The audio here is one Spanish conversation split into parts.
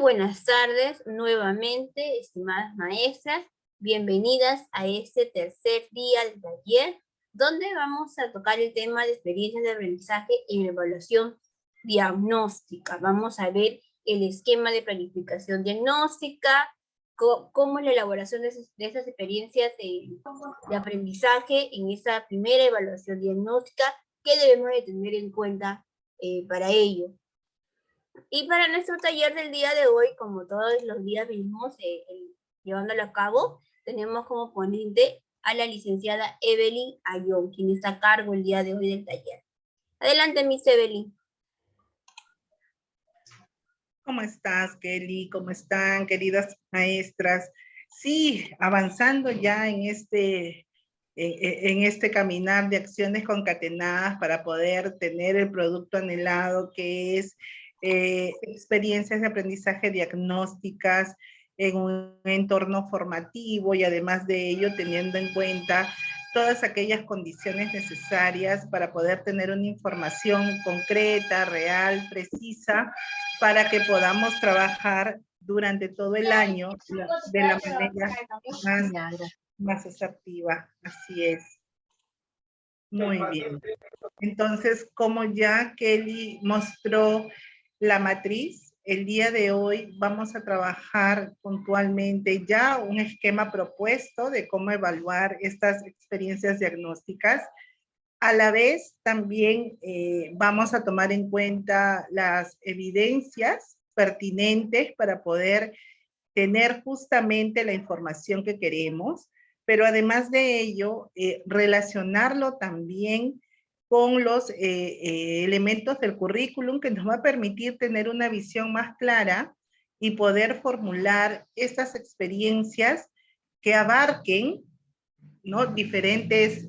buenas tardes nuevamente, estimadas maestras. Bienvenidas a este tercer día del taller, donde vamos a tocar el tema de experiencias de aprendizaje en evaluación diagnóstica. Vamos a ver el esquema de planificación diagnóstica, cómo es la elaboración de esas experiencias de aprendizaje en esa primera evaluación diagnóstica, qué debemos de tener en cuenta para ello. Y para nuestro taller del día de hoy, como todos los días venimos llevándolo a cabo, tenemos como ponente a la licenciada Evelyn Ayón, quien está a cargo el día de hoy del taller. Adelante, Miss Evelyn. ¿Cómo estás, Kelly? ¿Cómo están, queridas maestras? Sí, avanzando ya en este caminar de acciones concatenadas para poder tener el producto anhelado, que es experiencias de aprendizaje diagnósticas en un entorno formativo, y además de ello teniendo en cuenta todas aquellas condiciones necesarias para poder tener una información concreta, real, precisa, para que podamos trabajar durante todo el año de la manera más asertiva. Así es. Muy bien. Entonces, como ya Kelly mostró la matriz, el día de hoy vamos a trabajar puntualmente ya un esquema propuesto de cómo evaluar estas experiencias diagnósticas. A la vez, también vamos a tomar en cuenta las evidencias pertinentes para poder tener justamente la información que queremos, pero además de ello, relacionarlo también con los elementos del currículum que nos va a permitir tener una visión más clara y poder formular estas experiencias que abarquen, ¿no?, diferentes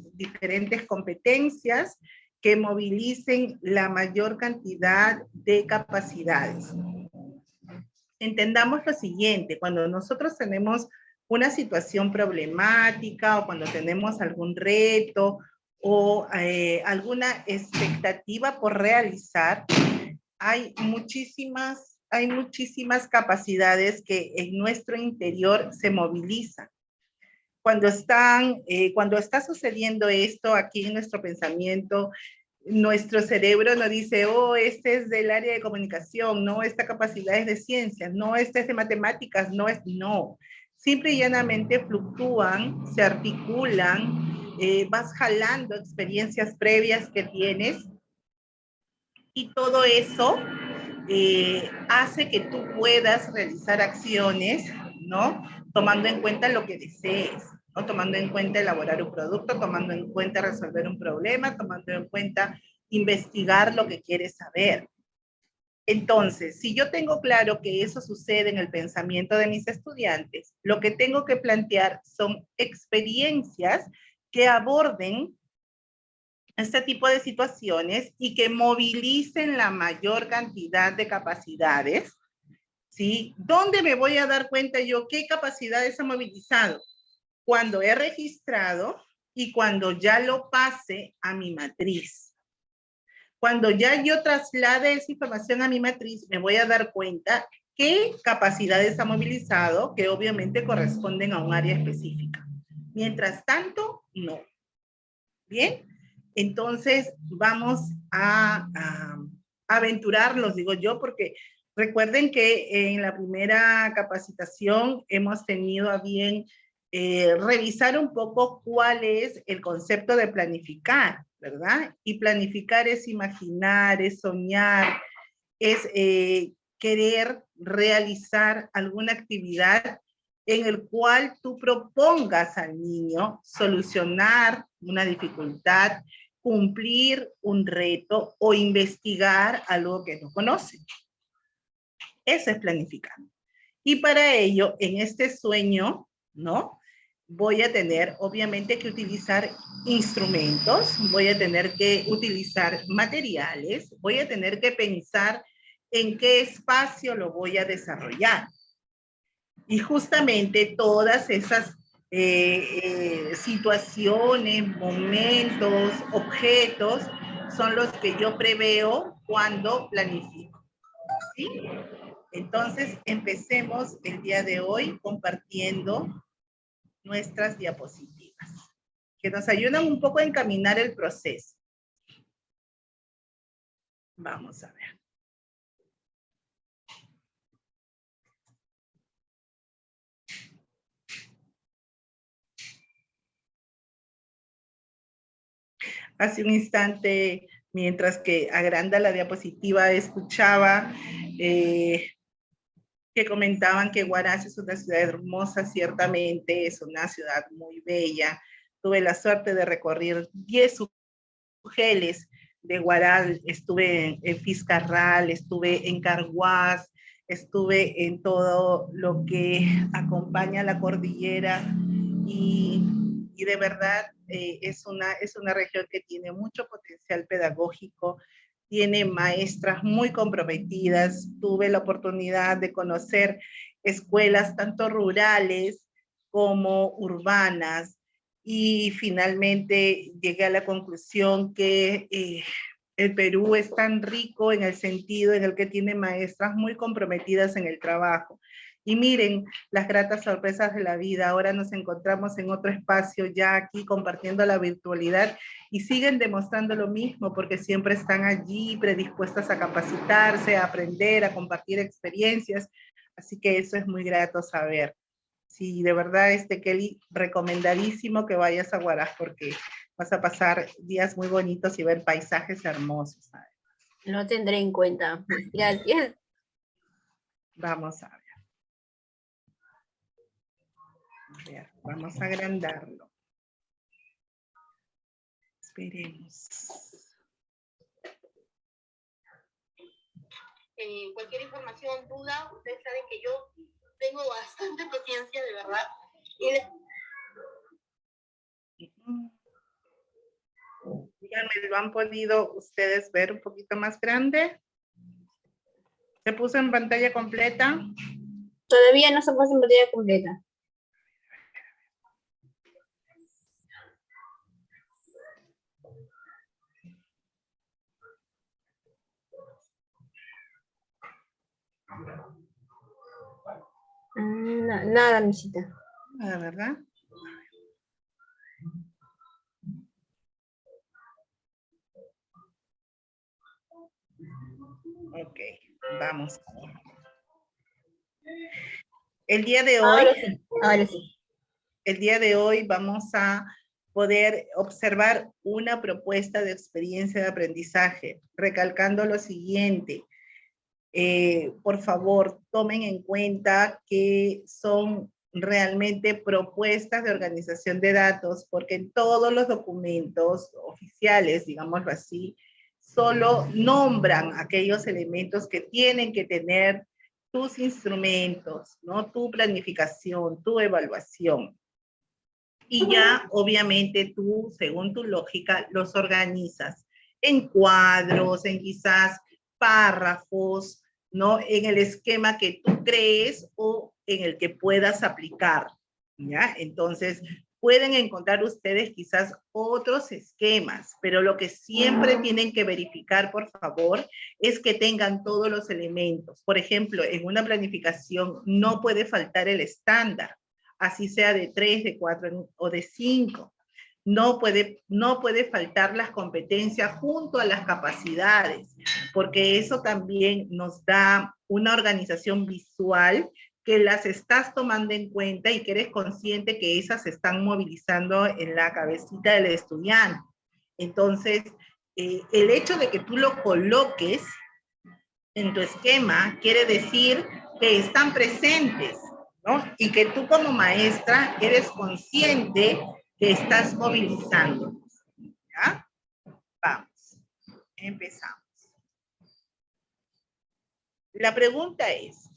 competencias, que movilicen la mayor cantidad de capacidades. Entendamos lo siguiente: cuando nosotros tenemos una situación problemática, o cuando tenemos algún reto o alguna expectativa por realizar, hay muchísimas capacidades que en nuestro interior se movilizan. Cuando está sucediendo esto aquí en nuestro pensamiento, nuestro cerebro nos dice: oh, este es del área de comunicación, no, esta capacidad es de ciencias, no, este es de matemáticas, no. Simple y llanamente fluctúan, se articulan, vas jalando experiencias previas que tienes, y todo eso hace que tú puedas realizar acciones, ¿no?, tomando en cuenta lo que desees, ¿no?, tomando en cuenta elaborar un producto, tomando en cuenta resolver un problema, tomando en cuenta investigar lo que quieres saber. Entonces, si yo tengo claro que eso sucede en el pensamiento de mis estudiantes, lo que tengo que plantear son experiencias que aborden este tipo de situaciones y que movilicen la mayor cantidad de capacidades, ¿sí? ¿Dónde me voy a dar cuenta yo qué capacidades he movilizado? Cuando he registrado y cuando ya lo pase a mi matriz. Cuando ya yo traslade esa información a mi matriz, me voy a dar cuenta qué capacidades ha movilizado, que obviamente corresponden a un área específica. Mientras tanto, no. ¿Bien? Entonces, vamos a aventurarlos, digo yo, porque recuerden que en la primera capacitación hemos tenido a bien revisar un poco cuál es el concepto de planificar, ¿verdad? Y planificar es imaginar, es soñar, es querer realizar alguna actividad en el cual tú propongas al niño solucionar una dificultad, cumplir un reto o investigar algo que no conoce. Eso es planificar. Y para ello, en este sueño, ¿no?, voy a tener obviamente que utilizar instrumentos, voy a tener que utilizar materiales, voy a tener que pensar en qué espacio lo voy a desarrollar. Y justamente todas esas situaciones, momentos, objetos, son los que yo preveo cuando planifico, ¿sí? Entonces, empecemos el día de hoy compartiendo nuestras diapositivas, que nos ayudan un poco a encaminar el proceso. Vamos a ver. Hace un instante, mientras que agranda la diapositiva, escuchaba que comentaban que Huaraz es una ciudad hermosa, ciertamente es una ciudad muy bella. Tuve la suerte de recorrer 10 UGELs de Huaral, estuve en Fiscarral, estuve en Carhuaz, estuve en todo lo que acompaña la cordillera y de verdad es una región que tiene mucho potencial pedagógico, tiene maestras muy comprometidas. Tuve la oportunidad de conocer escuelas tanto rurales como urbanas y finalmente llegué a la conclusión que el Perú es tan rico en el sentido en el que tiene maestras muy comprometidas en el trabajo. Y miren las gratas sorpresas de la vida. Ahora nos encontramos en otro espacio ya aquí compartiendo la virtualidad y siguen demostrando lo mismo porque siempre están allí predispuestas a capacitarse, a aprender, a compartir experiencias. Así que eso es muy grato saber. Sí, de verdad, Kelly, recomendadísimo que vayas a Huaraz porque vas a pasar días muy bonitos y ver paisajes hermosos, ¿sabes? Lo tendré en cuenta. Gracias. Vamos a ver. Vamos a agrandarlo. Esperemos. Cualquier información, duda, ustedes saben que yo tengo bastante paciencia, de verdad. Díganme, ¿lo han podido ustedes ver un poquito más grande? ¿Se puso en pantalla completa? Todavía no se puso en pantalla completa. Nada, Misita. Nada, ¿verdad? Ok, vamos. El día de hoy. Ahora sí. El día de hoy vamos a poder observar una propuesta de experiencia de aprendizaje, recalcando lo siguiente. Por favor, tomen en cuenta que son realmente propuestas de organización de datos, porque en todos los documentos oficiales, digámoslo así, solo nombran aquellos elementos que tienen que tener tus instrumentos, ¿no? Tu planificación, tu evaluación. Y ya, obviamente, tú, según tu lógica, los organizas en cuadros, en quizás párrafos, ¿no? En el esquema que tú crees o en el que puedas aplicar, ¿ya? Entonces, pueden encontrar ustedes quizás otros esquemas, pero lo que siempre tienen que verificar, por favor, es que tengan todos los elementos. Por ejemplo, en una planificación no puede faltar el estándar, así sea de 3, de 4 o de 5. No puede faltar las competencias junto a las capacidades, porque eso también nos da una organización visual que las estás tomando en cuenta y que eres consciente que esas se están movilizando en la cabecita del estudiante. Entonces, el hecho de que tú lo coloques en tu esquema quiere decir que están presentes, ¿no? Y que tú como maestra eres consciente que estás movilizando. ¿Ya? Vamos, empezamos. La pregunta es,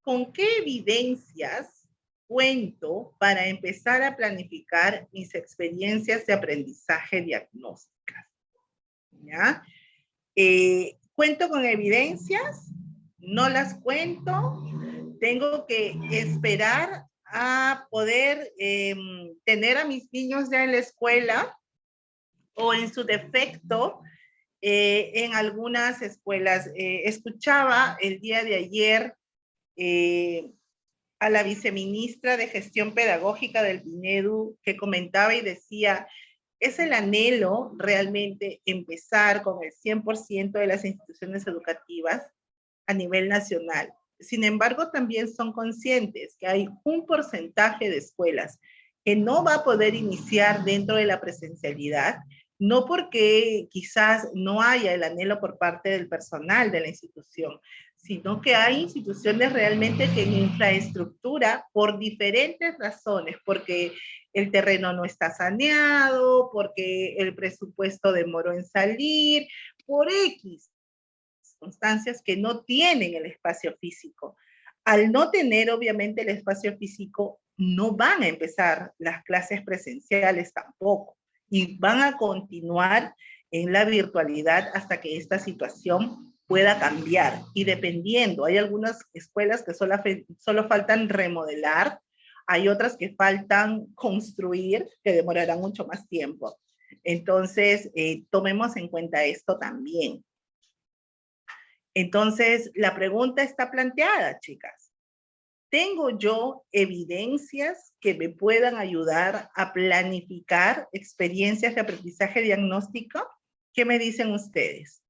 ¿con qué evidencias cuento para empezar a planificar mis experiencias de aprendizaje diagnósticas? ¿Ya? ¿Cuento con evidencias? ¿No las cuento? ¿Tengo que esperar a poder tener a mis niños ya en la escuela? O en su defecto, en algunas escuelas. Escuchaba el día de ayer a la viceministra de Gestión Pedagógica del PNEDU, que comentaba y decía, es el anhelo realmente empezar con el 100% de las instituciones educativas a nivel nacional. Sin embargo, también son conscientes que hay un porcentaje de escuelas que no va a poder iniciar dentro de la presencialidad, no porque quizás no haya el anhelo por parte del personal de la institución, sino que hay instituciones realmente que en infraestructura, por diferentes razones, porque el terreno no está saneado, porque el presupuesto demoró en salir, por X circunstancias que no tienen el espacio físico. Al no tener obviamente el espacio físico, no van a empezar las clases presenciales tampoco y van a continuar en la virtualidad hasta que esta situación pueda cambiar. Y dependiendo, hay algunas escuelas que solo faltan remodelar, hay otras que faltan construir, que demorarán mucho más tiempo. Entonces, tomemos en cuenta esto también. Entonces, la pregunta está planteada, chicas. ¿Tengo yo evidencias que me puedan ayudar a planificar experiencias de aprendizaje diagnóstico? ¿Qué me dicen ustedes?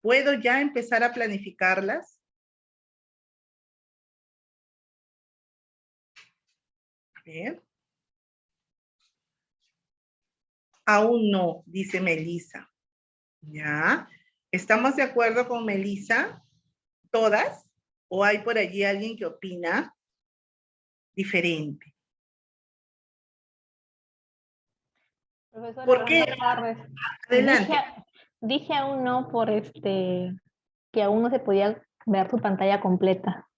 ¿Puedo ya empezar a planificarlas? A ver. Aún no, dice Melissa. ¿Ya? ¿Estamos de acuerdo con Melissa? ¿Todas? ¿O hay por allí alguien que opina diferente? Profesora, ¿Por qué? buenas tardes. Adelante. Dije aún no por que aún no se podía ver tu pantalla completa.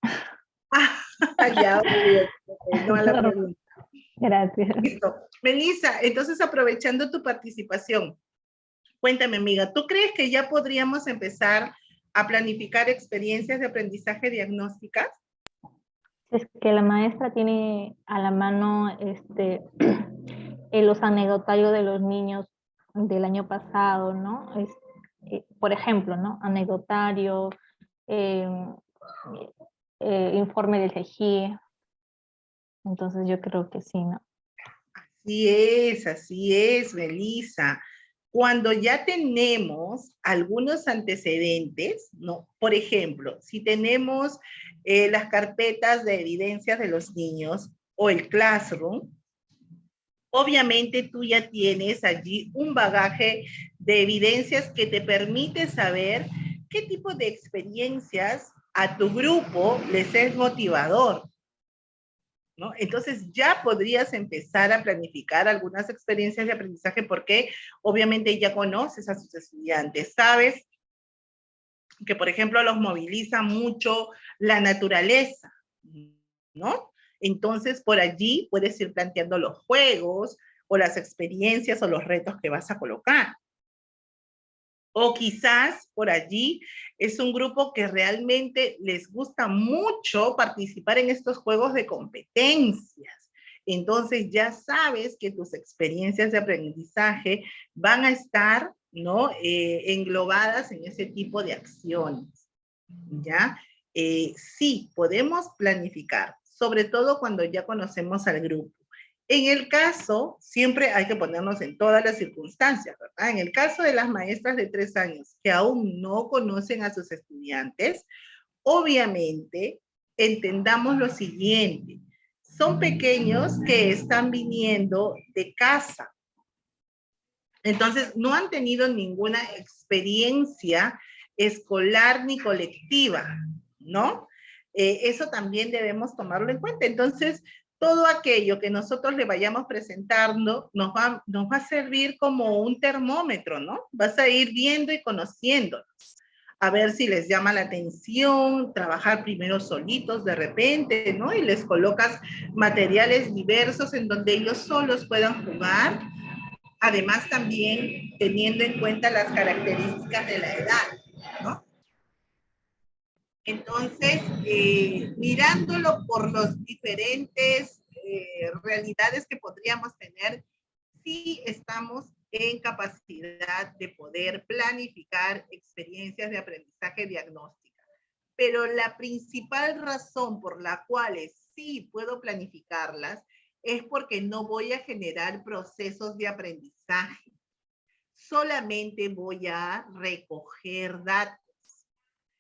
Ya, ok, no a la pregunta. Gracias. Listo. Melissa, entonces aprovechando tu participación, cuéntame, amiga, ¿tú crees que ya podríamos empezar a planificar experiencias de aprendizaje diagnósticas? Es que la maestra tiene a la mano los anecdotarios de los niños del año pasado, ¿no? Por ejemplo, ¿no? Anecdotario, eh, informe del CEGI. Entonces yo creo que sí, ¿no? Así es, Melissa. Cuando ya tenemos algunos antecedentes, ¿no? Por ejemplo, si tenemos las carpetas de evidencias de los niños o el Classroom, obviamente tú ya tienes allí un bagaje de evidencias que te permite saber qué tipo de experiencias a tu grupo les es motivador, ¿no? Entonces ya podrías empezar a planificar algunas experiencias de aprendizaje porque obviamente ya conoces a sus estudiantes, sabes que, por ejemplo, los moviliza mucho la naturaleza, ¿no? Entonces, por allí puedes ir planteando los juegos o las experiencias o los retos que vas a colocar. O quizás por allí es un grupo que realmente les gusta mucho participar en estos juegos de competencias. Entonces ya sabes que tus experiencias de aprendizaje van a estar, ¿no? Englobadas en ese tipo de acciones, ¿ya? Sí, podemos planificar, sobre todo cuando ya conocemos al grupo. En el caso, siempre hay que ponernos en todas las circunstancias, ¿verdad? En el caso de las maestras de 3 años que aún no conocen a sus estudiantes, obviamente entendamos lo siguiente. Son pequeños que están viniendo de casa. Entonces, no han tenido ninguna experiencia escolar ni colectiva, ¿no? Eso también debemos tomarlo en cuenta. Entonces, todo aquello que nosotros le vayamos presentando nos va a servir como un termómetro, ¿no? Vas a ir viendo y conociéndonos, a ver si les llama la atención, trabajar primero solitos de repente, ¿no? Y les colocas materiales diversos en donde ellos solos puedan jugar. Además, también teniendo en cuenta las características de la edad, ¿no? Entonces, mirándolo por los diferentes realidades que podríamos tener, sí estamos en capacidad de poder planificar experiencias de aprendizaje diagnóstica. pero la principal razón por la cual sí puedo planificarlas es porque no voy a generar procesos de aprendizaje. Solamente voy a recoger datos.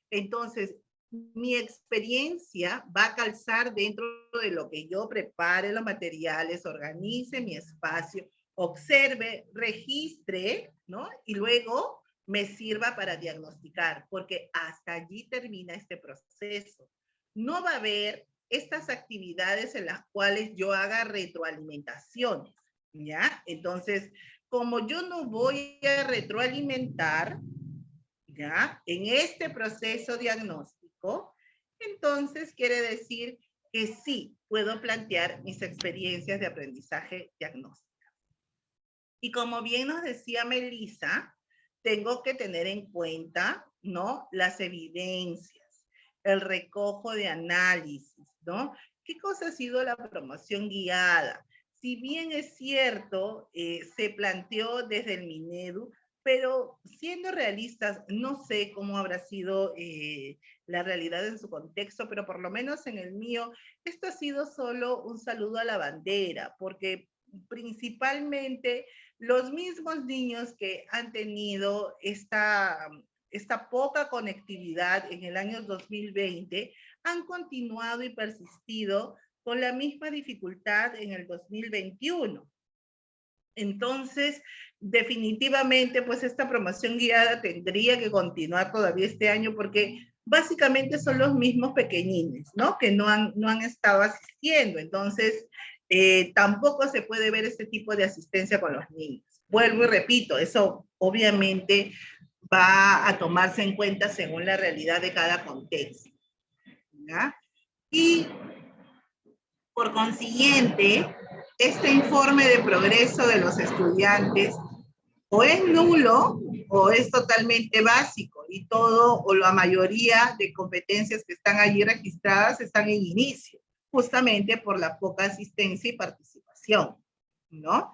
Entonces, mi experiencia va a calzar dentro de lo que yo prepare los materiales, organice mi espacio, observe, registre, ¿no? Y luego me sirva para diagnosticar, porque hasta allí termina este proceso. No va a haber estas actividades en las cuales yo haga retroalimentaciones, ¿ya? Entonces, como yo no voy a retroalimentar, ¿ya? En este proceso diagnóstico, entonces quiere decir que sí puedo plantear mis experiencias de aprendizaje diagnóstico. Y como bien nos decía Melissa, tengo que tener en cuenta, ¿no? Las evidencias, el recojo de análisis, ¿no? ¿Qué cosa ha sido la promoción guiada? Si bien es cierto, se planteó desde el Minedu, pero siendo realistas, no sé cómo habrá sido la realidad en su contexto, pero por lo menos en el mío, esto ha sido solo un saludo a la bandera, porque principalmente los mismos niños que han tenido esta poca conectividad en el año 2020 han continuado y persistido con la misma dificultad en el 2021. Entonces, definitivamente, pues esta promoción guiada tendría que continuar todavía este año porque básicamente son los mismos pequeñines, ¿no? Que no han estado asistiendo. Entonces, tampoco se puede ver este tipo de asistencia con los niños. Vuelvo y repito, eso obviamente va a tomarse en cuenta según la realidad de cada contexto, ¿ya? Y por consiguiente, este informe de progreso de los estudiantes o es nulo o es totalmente básico y todo o la mayoría de competencias que están allí registradas están en inicio, justamente por la poca asistencia y participación, ¿no?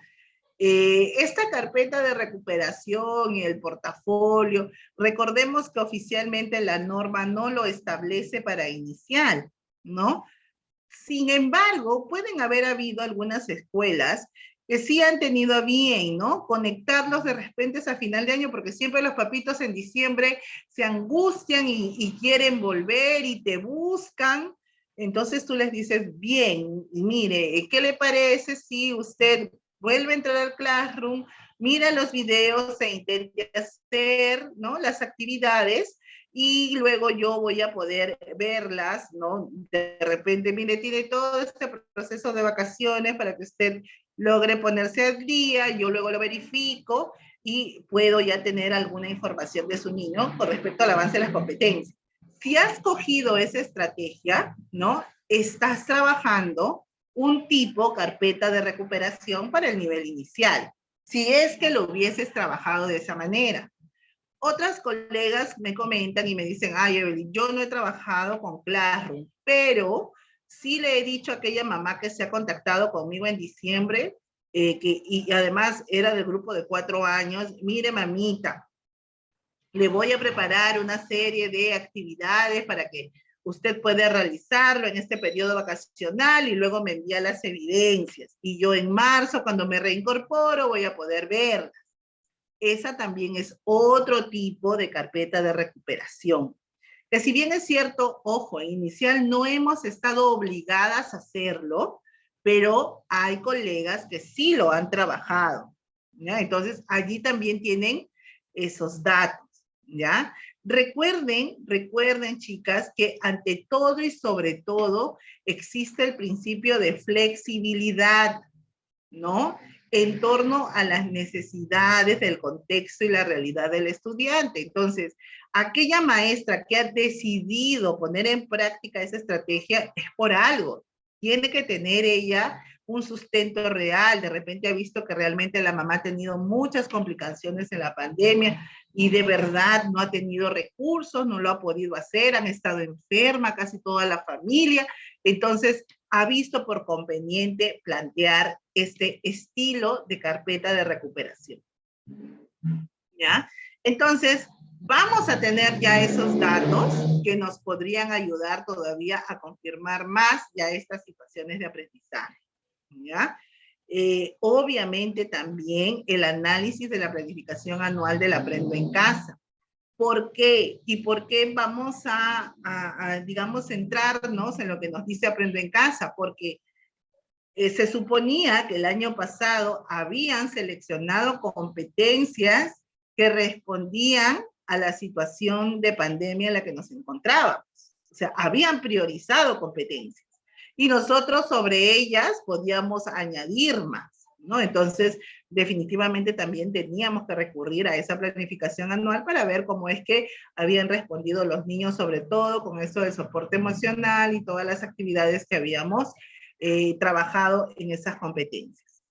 Esta carpeta de recuperación y el portafolio, recordemos que oficialmente la norma no lo establece para inicial, ¿no? Sin embargo, pueden haber habido algunas escuelas que sí han tenido a bien, ¿no? Conectarlos de repente a final de año, porque siempre los papitos en diciembre se angustian y quieren volver y te buscan. Entonces tú les dices, bien, mire, ¿qué le parece si usted vuelve a entrar al Classroom, mira los videos e intente hacer, ¿no? Las actividades y luego yo voy a poder verlas, ¿no? De repente, mire, tiene todo este proceso de vacaciones para que usted logre ponerse al día, yo luego lo verifico y puedo ya tener alguna información de su niño con respecto al avance de las competencias. Si has cogido esa estrategia, ¿no? Estás trabajando un tipo carpeta de recuperación para el nivel inicial, si es que lo hubieses trabajado de esa manera. Otras colegas me comentan y me dicen, ay, Evelyn, yo no he trabajado con Classroom, pero sí le he dicho a aquella mamá que se ha contactado conmigo en diciembre, y además era del grupo de 4 años, mire, mamita, le voy a preparar una serie de actividades para que usted pueda realizarlo en este periodo vacacional y luego me envía las evidencias. Y yo en marzo, cuando me reincorporo, voy a poder verlas. Esa también es otro tipo de carpeta de recuperación. Que si bien es cierto, ojo, inicial no hemos estado obligadas a hacerlo, pero hay colegas que sí lo han trabajado, ¿ya? Entonces, allí también tienen esos datos, ¿ya? Recuerden, chicas, que ante todo y sobre todo existe el principio de flexibilidad, ¿no? En torno a las necesidades del contexto y la realidad del estudiante. Entonces, aquella maestra que ha decidido poner en práctica esa estrategia es por algo. Tiene que tener ella un sustento real. De repente ha visto que realmente la mamá ha tenido muchas complicaciones en la pandemia y de verdad no ha tenido recursos, no lo ha podido hacer, han estado enferma casi toda la familia. Entonces, ha visto por conveniente plantear este estilo de carpeta de recuperación. ¿Ya? Entonces, vamos a tener ya esos datos que nos podrían ayudar todavía a confirmar más ya estas situaciones de aprendizaje, ¿ya? Obviamente también el análisis de la planificación anual del Aprendo en Casa. ¿Por qué? ¿Y por qué vamos digamos, centrarnos en lo que nos dice Aprendo en Casa? Porque se suponía que el año pasado habían seleccionado competencias que respondían a la situación de pandemia en la que nos encontrábamos. O sea, habían priorizado competencias y nosotros sobre ellas podíamos añadir más, ¿no? Entonces, definitivamente también teníamos que recurrir a esa planificación anual para ver cómo es que habían respondido los niños, sobre todo con eso del soporte emocional y todas las actividades que habíamos trabajado en esas competencias.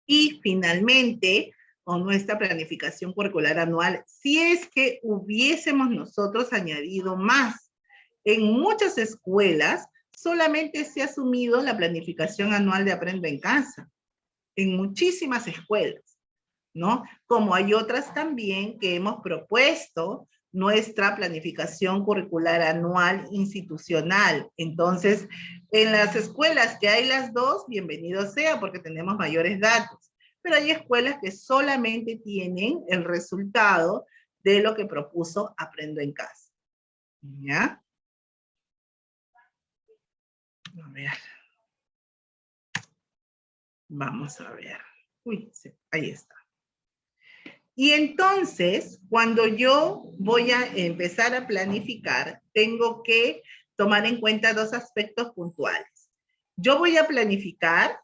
Y finalmente, con nuestra planificación curricular anual, si es que hubiésemos nosotros añadido más, en muchas escuelas solamente se ha asumido la planificación anual de Aprendo en Casa, en muchísimas escuelas, ¿no? Como hay otras también que hemos propuesto nuestra planificación curricular anual institucional. Entonces, en las escuelas que hay las dos, bienvenido sea porque tenemos mayores datos. Pero hay escuelas que solamente tienen el resultado de lo que propuso Aprendo en Casa. ¿Ya? A ver. Vamos a ver. Uy, ahí está. Y entonces, cuando yo voy a empezar a planificar, tengo que tomar en cuenta dos aspectos puntuales. Yo voy a planificar,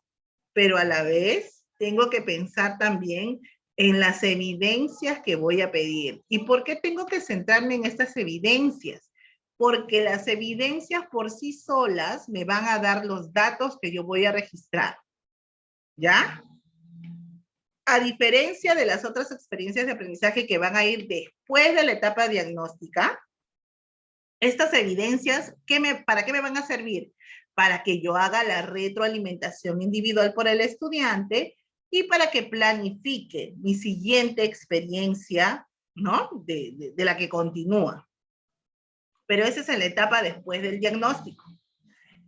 pero a la vez tengo que pensar también en las evidencias que voy a pedir. ¿Y por qué tengo que centrarme en estas evidencias? Porque las evidencias por sí solas me van a dar los datos que yo voy a registrar. ¿Ya? A diferencia de las otras experiencias de aprendizaje que van a ir después de la etapa diagnóstica, estas evidencias, ¿para qué me van a servir? Para que yo haga la retroalimentación individual por el estudiante y para que planifique mi siguiente experiencia, ¿no? De la que continúa. Pero esa es en la etapa después del diagnóstico.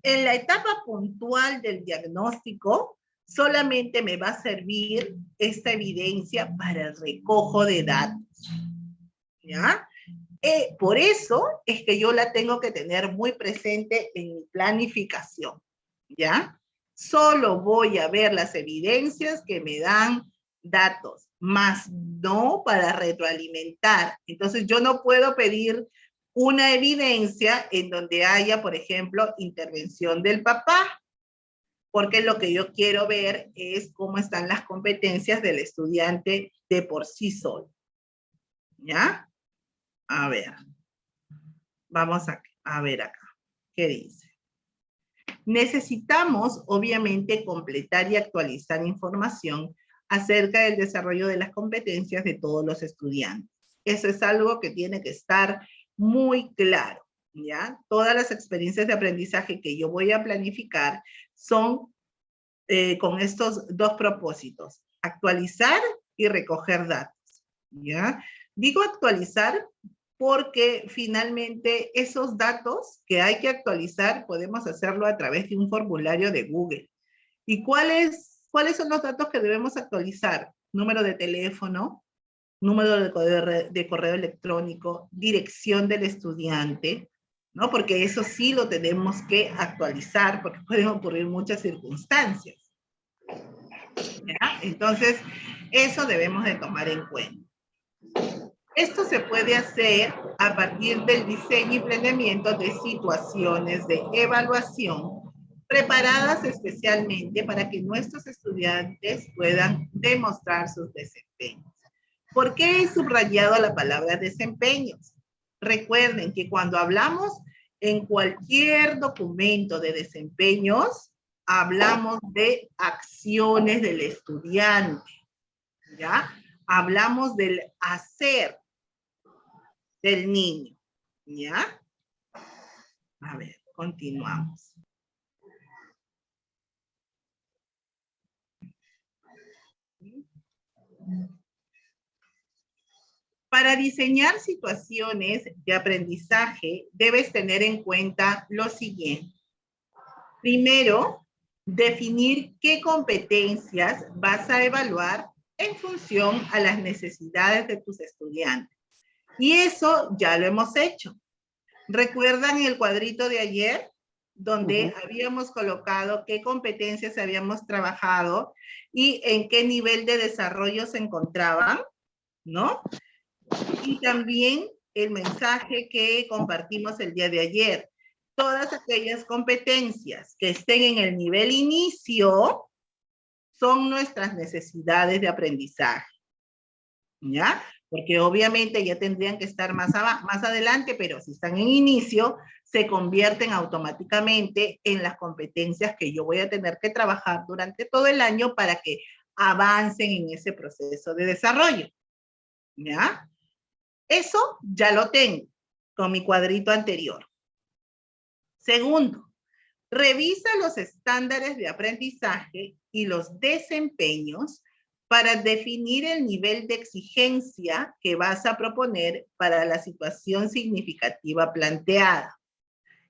En la etapa puntual del diagnóstico, solamente me va a servir esta evidencia para el recojo de datos. ¿Ya? Por eso es que yo la tengo que tener muy presente en mi planificación. ¿Ya? Solo voy a ver las evidencias que me dan datos, más no para retroalimentar. Entonces yo no puedo pedir una evidencia en donde haya, por ejemplo, intervención del papá, porque lo que yo quiero ver es cómo están las competencias del estudiante de por sí solo. ¿Ya? A ver. Vamos a ver acá. ¿Qué dice? Necesitamos, obviamente, completar y actualizar información acerca del desarrollo de las competencias de todos los estudiantes. Eso es algo que tiene que estar muy claro, ¿ya? Todas las experiencias de aprendizaje que yo voy a planificar son con estos dos propósitos, actualizar y recoger datos, ¿ya? Digo actualizar porque finalmente esos datos que hay que actualizar podemos hacerlo a través de un formulario de Google. ¿Y cuáles son los datos que debemos actualizar? Número de teléfono, número de correo electrónico, dirección del estudiante, ¿no? Porque eso sí lo tenemos que actualizar porque pueden ocurrir muchas circunstancias. ¿Ya? Entonces, eso debemos de tomar en cuenta. Esto se puede hacer a partir del diseño y planeamiento de situaciones de evaluación preparadas especialmente para que nuestros estudiantes puedan demostrar sus desempeños. ¿Por qué he subrayado la palabra desempeños? Recuerden que cuando hablamos en cualquier documento de desempeños, hablamos de acciones del estudiante, ¿ya? Hablamos del hacer del niño, ¿ya? A ver, continuamos. Para diseñar situaciones de aprendizaje, debes tener en cuenta lo siguiente. Primero, definir qué competencias vas a evaluar en función a las necesidades de tus estudiantes. Y eso ya lo hemos hecho. ¿Recuerdan el cuadrito de ayer? Donde habíamos colocado qué competencias habíamos trabajado y en qué nivel de desarrollo se encontraban, ¿no? Y también el mensaje que compartimos el día de ayer. Todas aquellas competencias que estén en el nivel inicio son nuestras necesidades de aprendizaje, ¿ya? Porque obviamente ya tendrían que estar más adelante, pero si están en inicio, se convierten automáticamente en las competencias que yo voy a tener que trabajar durante todo el año para que avancen en ese proceso de desarrollo, ¿ya? Eso ya lo tengo con mi cuadrito anterior. Segundo, revisa los estándares de aprendizaje y los desempeños para definir el nivel de exigencia que vas a proponer para la situación significativa planteada.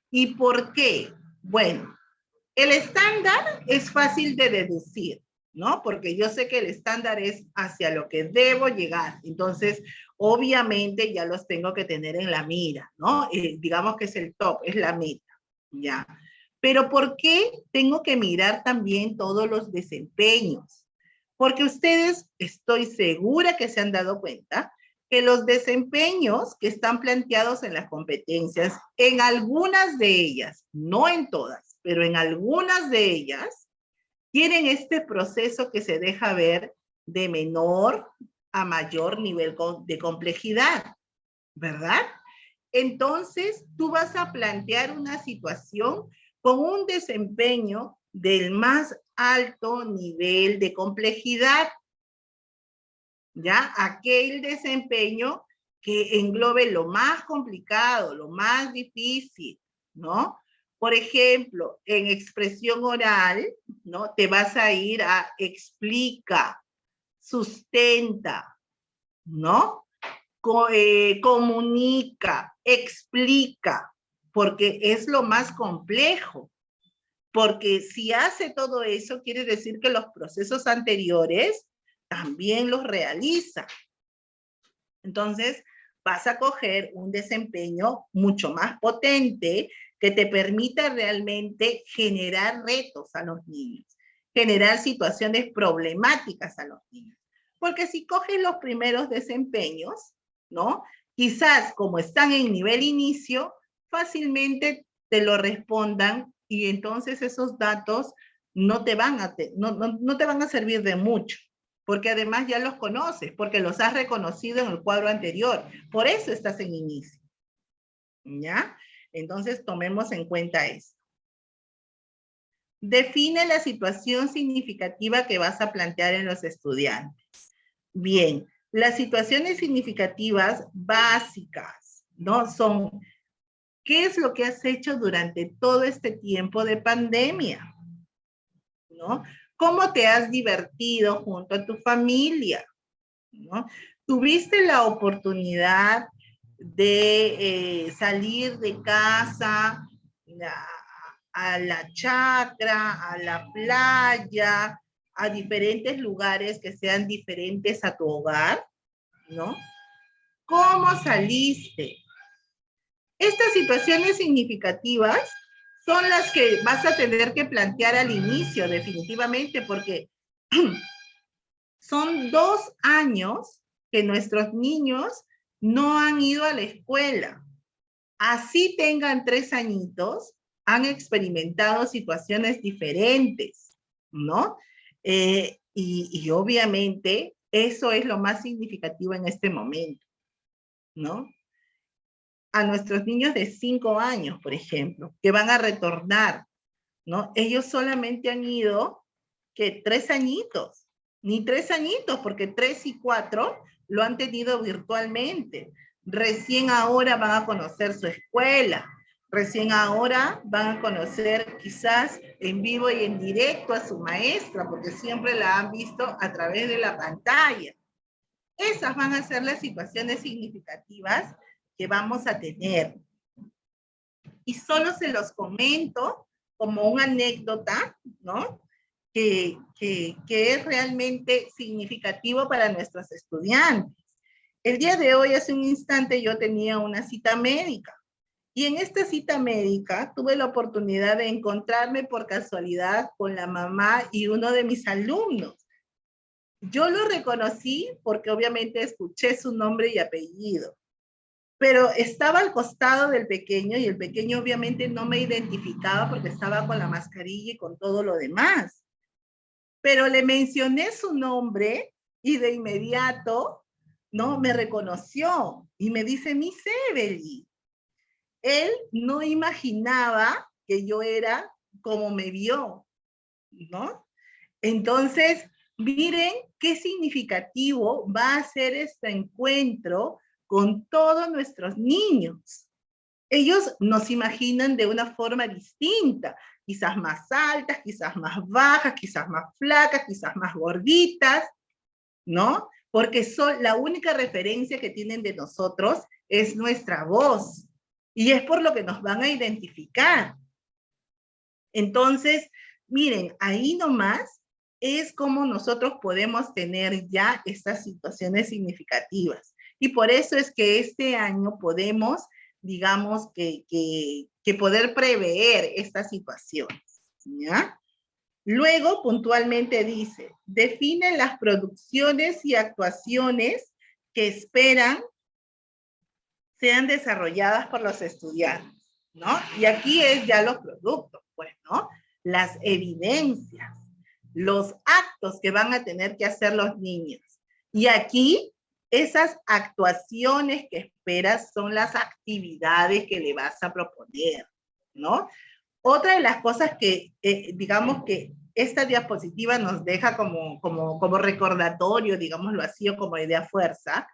¿Y por qué? Bueno, el estándar es fácil de deducir, ¿no? Porque yo sé que el estándar es hacia lo que debo llegar. Entonces, obviamente ya los tengo que tener en la mira, ¿no? Digamos que es el top, es la meta, ¿ya? Pero ¿por qué tengo que mirar también todos los desempeños? Porque ustedes, estoy segura que se han dado cuenta que los desempeños que están planteados en las competencias, en algunas de ellas, no en todas, pero en algunas de ellas, tienen este proceso que se deja ver de menor a mayor nivel de complejidad, ¿verdad? Entonces, tú vas a plantear una situación con un desempeño del más alto nivel de complejidad, ¿ya? Aquel desempeño que englobe lo más complicado, lo más difícil, ¿no? Por ejemplo, en expresión oral, ¿no? Te vas a ir a explica, sustenta, ¿no? Comunica, explica, porque es lo más complejo. Porque si hace todo eso, quiere decir que los procesos anteriores también los realiza. Entonces, vas a coger un desempeño mucho más potente que te permita realmente generar retos a los niños, generar situaciones problemáticas a los niños. Porque si coges los primeros desempeños, ¿no? Quizás como están en nivel inicio, fácilmente te lo respondan y entonces esos datos no te van a servir de mucho, porque además ya los conoces, porque los has reconocido en el cuadro anterior. Por eso estás en inicio, ¿ya? Entonces tomemos en cuenta esto. Define la situación significativa que vas a plantear en los estudiantes. Bien, las situaciones significativas básicas, ¿no? Son, ¿qué es lo que has hecho durante todo este tiempo de pandemia? ¿No? ¿Cómo te has divertido junto a tu familia? ¿No? ¿Tuviste la oportunidad de salir de casa a la chacra, a la playa, a diferentes lugares que sean diferentes a tu hogar? ¿No? ¿Cómo saliste? Estas situaciones significativas son las que vas a tener que plantear al inicio, definitivamente, porque son 2 años que nuestros niños no han ido a la escuela. Así tengan 3 añitos, han experimentado situaciones diferentes, ¿no? Y obviamente eso es lo más significativo en este momento, ¿no? A nuestros niños de 5 años, por ejemplo, que van a retornar, ¿no? Ellos solamente han ido, ¿qué? 3 añitos, ni 3 añitos, porque 3 y 4 lo han tenido virtualmente. Recién ahora van a conocer su escuela, recién ahora van a conocer quizás en vivo y en directo a su maestra, porque siempre la han visto a través de la pantalla. Esas van a ser las situaciones significativas que vamos a tener. Y solo se los comento como una anécdota, ¿no? Que es realmente significativo para nuestros estudiantes. El día de hoy, hace un instante, yo tenía una cita médica. Y en esta cita médica tuve la oportunidad de encontrarme por casualidad con la mamá y uno de mis alumnos. Yo lo reconocí porque obviamente escuché su nombre y apellido, pero estaba al costado del pequeño y el pequeño obviamente no me identificaba porque estaba con la mascarilla y con todo lo demás. Pero le mencioné su nombre y de inmediato, ¿no? Me reconoció y me dice, Miss Evelyn. Él no imaginaba que yo era como me vio, ¿no? Entonces, miren qué significativo va a ser este encuentro con todos nuestros niños. Ellos nos imaginan de una forma distinta, quizás más altas, quizás más bajas, quizás más flacas, quizás más gorditas, ¿no? Porque la única referencia que tienen de nosotros es nuestra voz. Y es por lo que nos van a identificar. Entonces, miren, ahí nomás es como nosotros podemos tener ya estas situaciones significativas. Y por eso es que este año podemos, digamos, que poder prever estas situaciones, ¿ya? Luego, puntualmente dice, define las producciones y actuaciones que esperan sean desarrolladas por los estudiantes, ¿no? Y aquí es ya los productos, pues, ¿no? Las evidencias, los actos que van a tener que hacer los niños. Y aquí, esas actuaciones que esperas son las actividades que le vas a proponer, ¿no? Otra de las cosas que, digamos que esta diapositiva nos deja como recordatorio, digámoslo así, o como idea fuerza,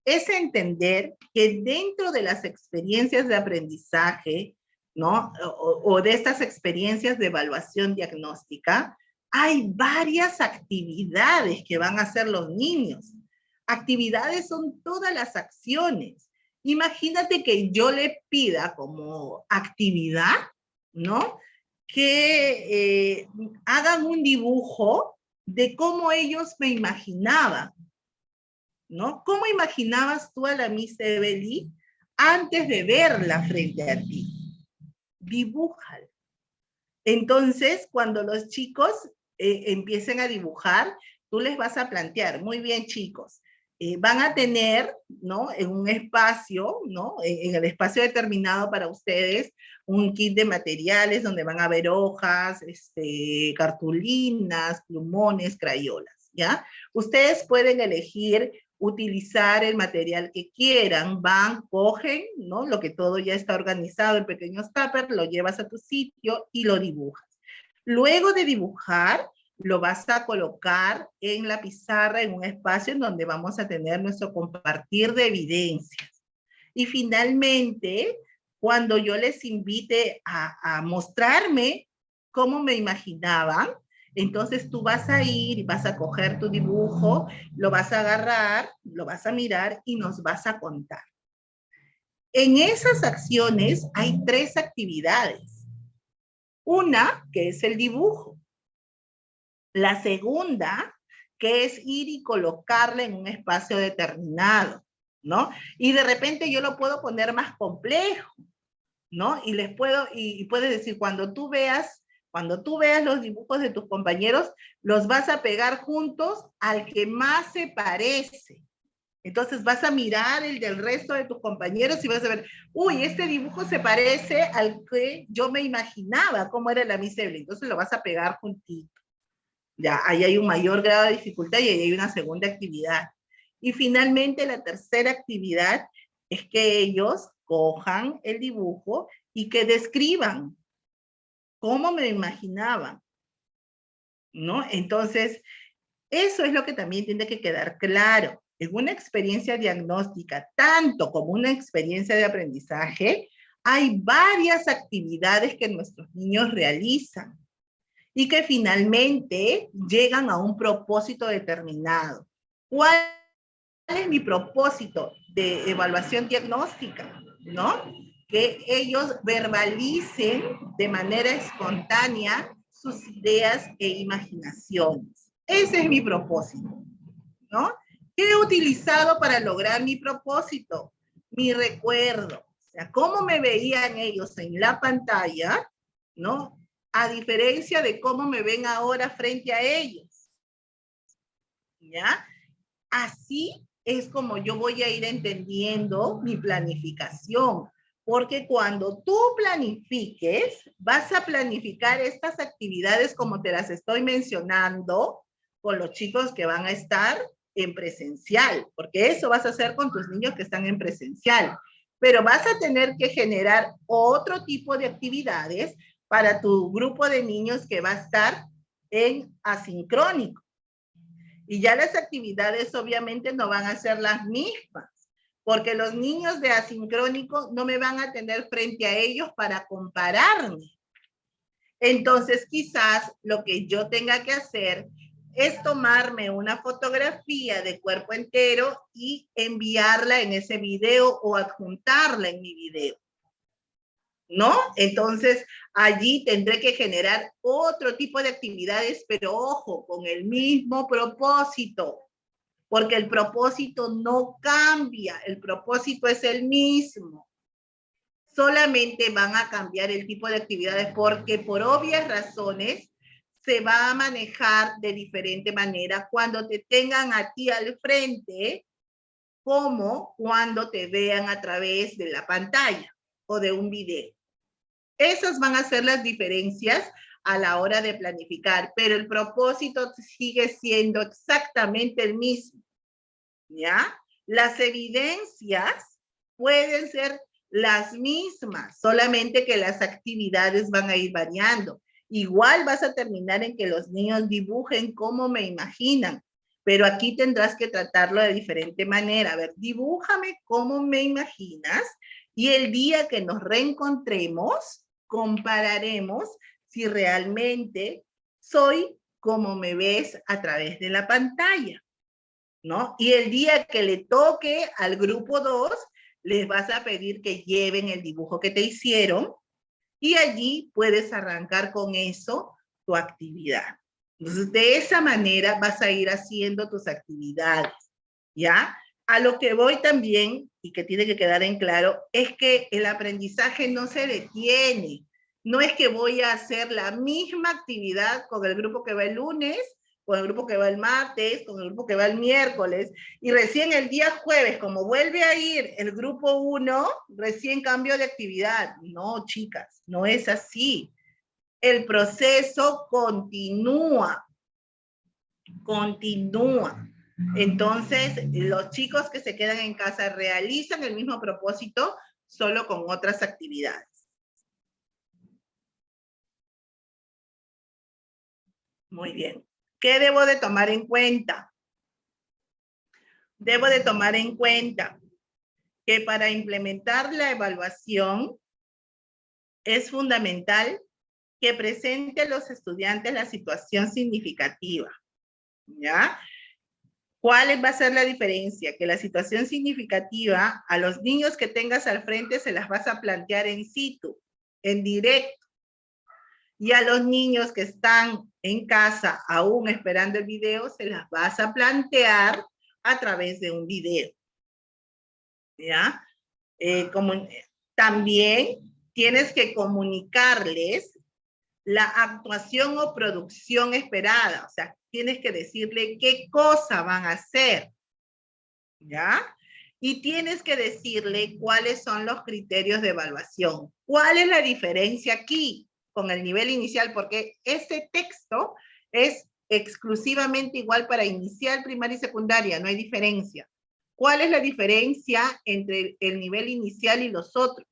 es entender que dentro de las experiencias de aprendizaje, ¿no? O de estas experiencias de evaluación diagnóstica, hay varias actividades que van a hacer los niños. Actividades son todas las acciones. Imagínate que yo le pida como actividad, ¿no? Que hagan un dibujo de cómo ellos me imaginaban, ¿no? ¿Cómo imaginabas tú a la Miss Evelyn antes de verla frente a ti? Dibújala. Entonces, cuando los chicos empiecen a dibujar, tú les vas a plantear, muy bien chicos, van a tener, ¿no? En un espacio, ¿no? En el espacio determinado para ustedes, un kit de materiales donde van a ver hojas, cartulinas, plumones, crayolas, ¿ya? Ustedes pueden elegir utilizar el material que quieran, van, cogen, ¿no? Lo que todo ya está organizado, el pequeño tupper, lo llevas a tu sitio y lo dibujas. Luego de dibujar, lo vas a colocar en la pizarra en un espacio en donde vamos a tener nuestro compartir de evidencias. Y finalmente, cuando yo les invite a mostrarme cómo me imaginaban, entonces tú vas a ir y vas a coger tu dibujo, lo vas a agarrar, lo vas a mirar y nos vas a contar. En esas acciones hay 3 actividades. Una, que es el dibujo. La segunda, que es ir y colocarla en un espacio determinado, ¿no? Y de repente yo lo puedo poner más complejo, ¿no? Y les puedo, y puedes decir, cuando tú veas los dibujos de tus compañeros, los vas a pegar juntos al que más se parece. Entonces vas a mirar el del resto de tus compañeros y vas a ver, uy, este dibujo se parece al que yo me imaginaba, cómo era la Miss Evelyn. Entonces lo vas a pegar juntito. Ya, ahí hay un mayor grado de dificultad y ahí hay una segunda actividad. Y finalmente la tercera actividad es que ellos cojan el dibujo y que describan cómo me imaginaban, ¿no? Entonces, eso es lo que también tiene que quedar claro. En una experiencia diagnóstica, tanto como una experiencia de aprendizaje, hay varias actividades que nuestros niños realizan y que finalmente llegan a un propósito determinado. ¿Cuál es mi propósito de evaluación diagnóstica? ¿No? Que ellos verbalicen de manera espontánea sus ideas e imaginaciones. Ese es mi propósito, ¿no? ¿Qué he utilizado para lograr mi propósito? Mi recuerdo. O sea, cómo me veían ellos en la pantalla, ¿no? A diferencia de cómo me ven ahora frente a ellos. ¿Ya? Así es como yo voy a ir entendiendo mi planificación. Porque cuando tú planifiques, vas a planificar estas actividades como te las estoy mencionando con los chicos que van a estar en presencial, porque eso vas a hacer con tus niños que están en presencial. Pero vas a tener que generar otro tipo de actividades para tu grupo de niños que va a estar en asincrónico. Y ya las actividades obviamente no van a ser las mismas, porque los niños de asincrónico no me van a tener frente a ellos para compararme. Entonces quizás lo que yo tenga que hacer es tomarme una fotografía de cuerpo entero y enviarla en ese video o adjuntarla en mi video, ¿no? Entonces, allí tendré que generar otro tipo de actividades, pero ojo, con el mismo propósito, porque el propósito no cambia, el propósito es el mismo. Solamente van a cambiar el tipo de actividades porque por obvias razones se va a manejar de diferente manera cuando te tengan a ti al frente, como cuando te vean a través de la pantalla o de un video. Esas van a ser las diferencias a la hora de planificar, pero el propósito sigue siendo exactamente el mismo, ¿ya? Las evidencias pueden ser las mismas, solamente que las actividades van a ir variando. Igual vas a terminar en que los niños dibujen como me imaginan, pero aquí tendrás que tratarlo de diferente manera. A ver, dibújame cómo me imaginas y el día que nos reencontremos, compararemos si realmente soy como me ves a través de la pantalla, ¿no? Y el día que le toque al grupo 2, les vas a pedir que lleven el dibujo que te hicieron y allí puedes arrancar con eso tu actividad. Entonces, de esa manera vas a ir haciendo tus actividades, ¿ya? A lo que voy también, y que tiene que quedar en claro, es que el aprendizaje no se detiene. No es que voy a hacer la misma actividad con el grupo que va el lunes, con el grupo que va el martes, con el grupo que va el miércoles, y recién el día jueves, como vuelve a ir el grupo 1, recién cambio de actividad. No, chicas, no es así. El proceso continúa. Entonces, los chicos que se quedan en casa realizan el mismo propósito, solo con otras actividades. Muy bien. ¿Qué debo de tomar en cuenta? Debo de tomar en cuenta que para implementar la evaluación es fundamental que presente a los estudiantes la situación significativa, ¿ya? ¿Cuál va a ser la diferencia? Que la situación significativa a los niños que tengas al frente se las vas a plantear en situ, en directo. Y a los niños que están en casa aún esperando el video, se las vas a plantear a través de un video, ¿ya? También tienes que comunicarles la actuación o producción esperada, o sea, tienes que decirle qué cosa van a hacer, ¿ya? Y tienes que decirle cuáles son los criterios de evaluación. ¿Cuál es la diferencia aquí con el nivel inicial? Porque este texto es exclusivamente igual para inicial, primaria y secundaria, no hay diferencia. ¿Cuál es la diferencia entre el nivel inicial y los otros?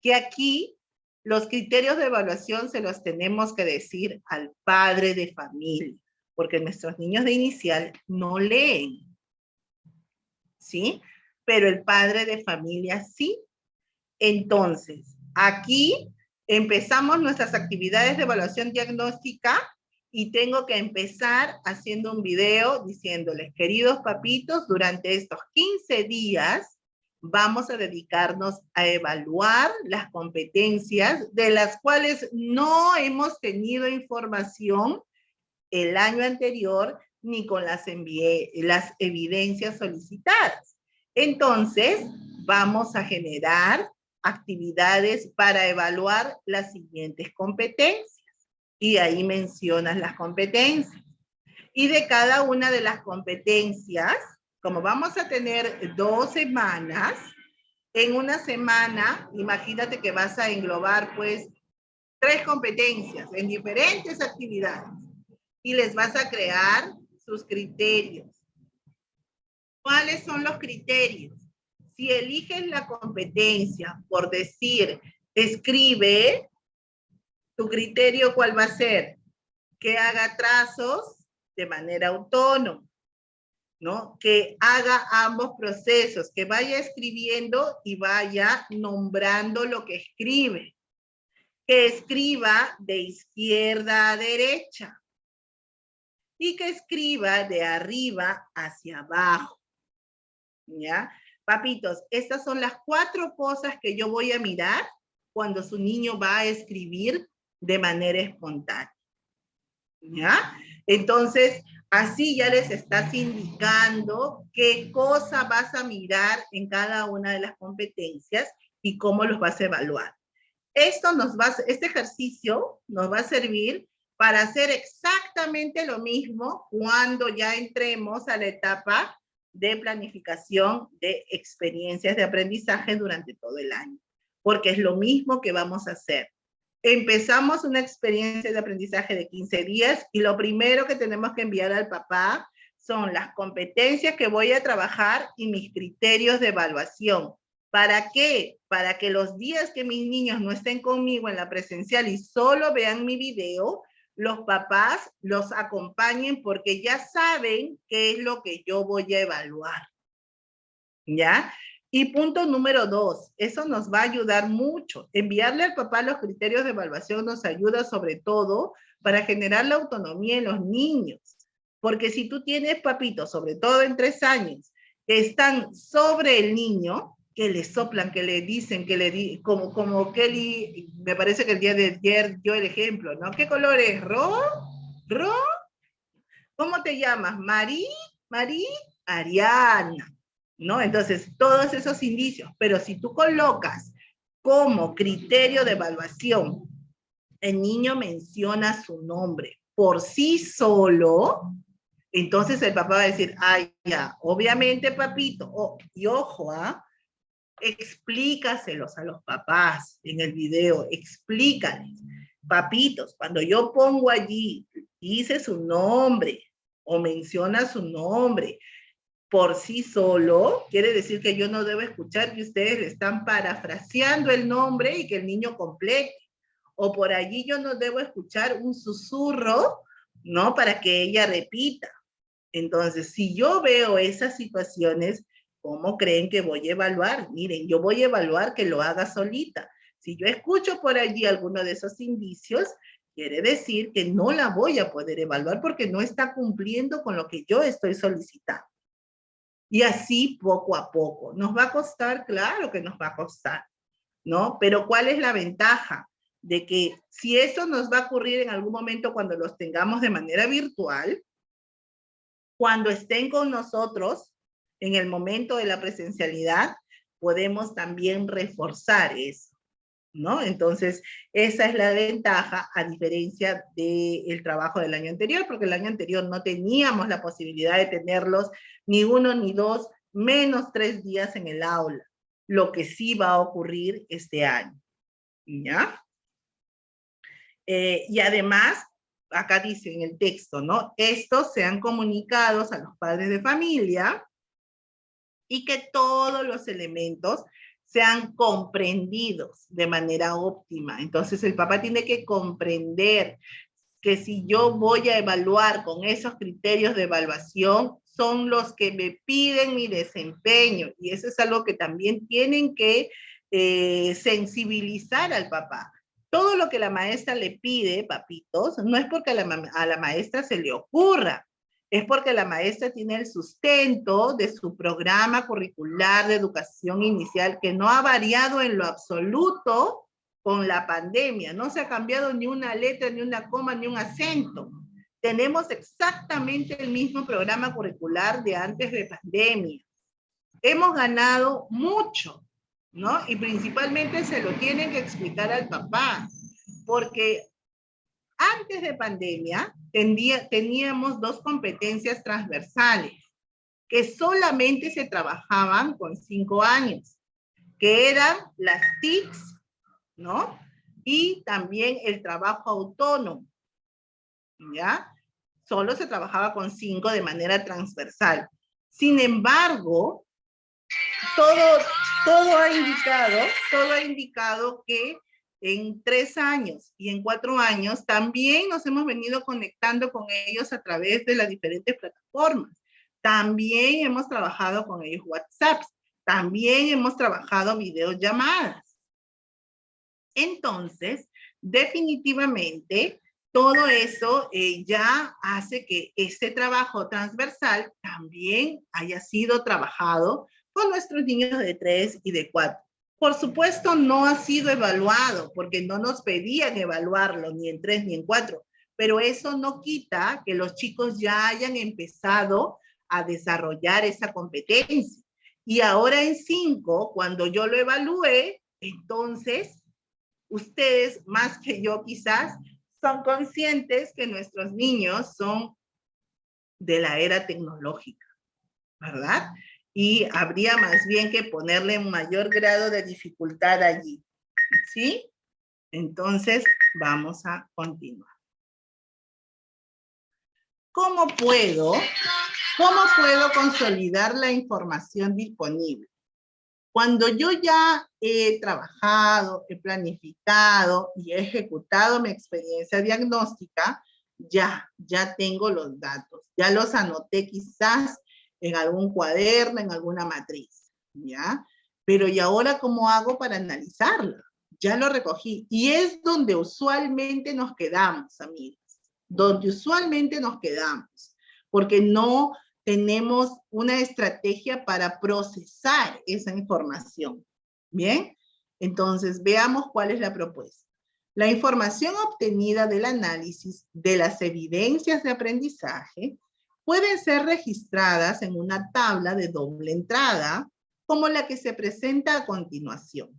Que aquí los criterios de evaluación se los tenemos que decir al padre de familia, porque nuestros niños de inicial no leen, ¿sí? Pero el padre de familia sí. Entonces, aquí empezamos nuestras actividades de evaluación diagnóstica y tengo que empezar haciendo un video diciéndoles, queridos papitos, durante estos 15 días vamos a dedicarnos a evaluar las competencias de las cuales no hemos tenido información el año anterior ni con las evidencias solicitadas. Entonces, vamos a generar actividades para evaluar las siguientes competencias. Y ahí mencionas las competencias. Y de cada una de las competencias, como vamos a tener 2 semanas, en una semana, imagínate que vas a englobar pues 3 competencias en diferentes actividades y les vas a crear sus criterios. ¿Cuáles son los criterios? Si eliges la competencia por decir, escribe, tu criterio ¿cuál va a ser? Que haga trazos de manera autónoma, ¿no? Que haga ambos procesos, que vaya escribiendo y vaya nombrando lo que escribe. Que escriba de izquierda a derecha. Y que escriba de arriba hacia abajo. ¿Ya? Papitos, estas son las 4 cosas que yo voy a mirar cuando su niño va a escribir de manera espontánea. ¿Ya? Entonces, así ya les estás indicando qué cosa vas a mirar en cada una de las competencias y cómo los vas a evaluar. Este ejercicio nos va a servir para hacer exactamente lo mismo cuando ya entremos a la etapa de planificación de experiencias de aprendizaje durante todo el año, porque es lo mismo que vamos a hacer. Empezamos una experiencia de aprendizaje de 15 días y lo primero que tenemos que enviar al papá son las competencias que voy a trabajar y mis criterios de evaluación. ¿Para qué? Para que los días que mis niños no estén conmigo en la presencial y solo vean mi video, los papás los acompañen porque ya saben qué es lo que yo voy a evaluar. ¿Ya? Y punto número 2, eso nos va a ayudar mucho. Enviarle al papá los criterios de evaluación nos ayuda sobre todo para generar la autonomía en los niños. Porque si tú tienes papitos, sobre todo en 3 años, que están sobre el niño, que le soplan, que le dicen, como Kelly, me parece que el día de ayer dio el ejemplo, ¿no? ¿Qué color es? ¿Ro? ¿Cómo te llamas? ¿Marí? Ariana. ¿No? Entonces, todos esos indicios, pero si tú colocas como criterio de evaluación, el niño menciona su nombre por sí solo, entonces el papá va a decir, ay, ya, obviamente, papito, y ojo, explícaselos a los papás en el video, explícales, papitos, cuando yo pongo allí, dice su nombre o menciona su nombre, por sí solo, quiere decir que yo no debo escuchar que ustedes le están parafraseando el nombre y que el niño complete. O por allí yo no debo escuchar un susurro, ¿no? Para que ella repita. Entonces, si yo veo esas situaciones, ¿cómo creen que voy a evaluar? Miren, yo voy a evaluar que lo haga solita. Si yo escucho por allí alguno de esos indicios, quiere decir que no la voy a poder evaluar porque no está cumpliendo con lo que yo estoy solicitando. Y así poco a poco. ¿Nos va a costar? Claro que nos va a costar, ¿no? Pero ¿cuál es la ventaja? De que si eso nos va a ocurrir en algún momento cuando los tengamos de manera virtual, cuando estén con nosotros en el momento de la presencialidad, podemos también reforzar eso, ¿no? Entonces, esa es la ventaja a diferencia del trabajo del año anterior, porque el año anterior no teníamos la posibilidad de tenerlos ni 1 ni 2, menos 3 días en el aula, lo que sí va a ocurrir este año, ¿ya? Y además, acá dice en el texto, ¿no? Estos sean comunicados a los padres de familia y que todos los elementos sean comprendidos de manera óptima. Entonces el papá tiene que comprender que si yo voy a evaluar con esos criterios de evaluación, son los que me piden mi desempeño. Y eso es algo que también tienen que sensibilizar al papá. todo lo que la maestra le pide, papitos, no es porque a la maestra se le ocurra, es porque la maestra tiene el sustento de su programa curricular de educación inicial que no ha variado en lo absoluto con la pandemia. No se ha cambiado ni una letra, ni una coma, ni un acento. Tenemos exactamente el mismo programa curricular de antes de pandemia. Hemos ganado mucho, ¿no? Y principalmente se lo tienen que explicar al papá, porque antes de pandemia teníamos 2 competencias transversales que solamente se trabajaban con 5 años, que eran las TICs, ¿no? Y también el trabajo autónomo, ¿ya? Solo se trabajaba con 5 de manera transversal. Sin embargo, todo ha indicado que en 3 años y en 4 años también nos hemos venido conectando con ellos a través de las diferentes plataformas. También hemos trabajado con ellos WhatsApp. También hemos trabajado videollamadas. Entonces, definitivamente, todo eso ya hace que este trabajo transversal también haya sido trabajado con nuestros niños de 3 y de 4. Por supuesto, no ha sido evaluado, porque no nos pedían evaluarlo ni en 3 ni en 4, pero eso no quita que los chicos ya hayan empezado a desarrollar esa competencia. Y ahora en 5, cuando yo lo evalué, entonces, ustedes, más que yo quizás, son conscientes que nuestros niños son de la era tecnológica, ¿verdad? Y habría más bien que ponerle un mayor grado de dificultad allí, ¿sí? Entonces, vamos a continuar. ¿Cómo puedo consolidar la información disponible? Cuando yo ya he trabajado, he planificado y he ejecutado mi experiencia diagnóstica, ya tengo los datos, ya los anoté quizás en algún cuaderno, en alguna matriz, ¿ya? Pero ¿y ahora cómo hago para analizarlo? Ya lo recogí y es donde usualmente nos quedamos, amigos, donde usualmente nos quedamos, porque no tenemos una estrategia para procesar esa información. ¿Bien? Entonces, veamos cuál es la propuesta. La información obtenida del análisis de las evidencias de aprendizaje pueden ser registradas en una tabla de doble entrada, como la que se presenta a continuación.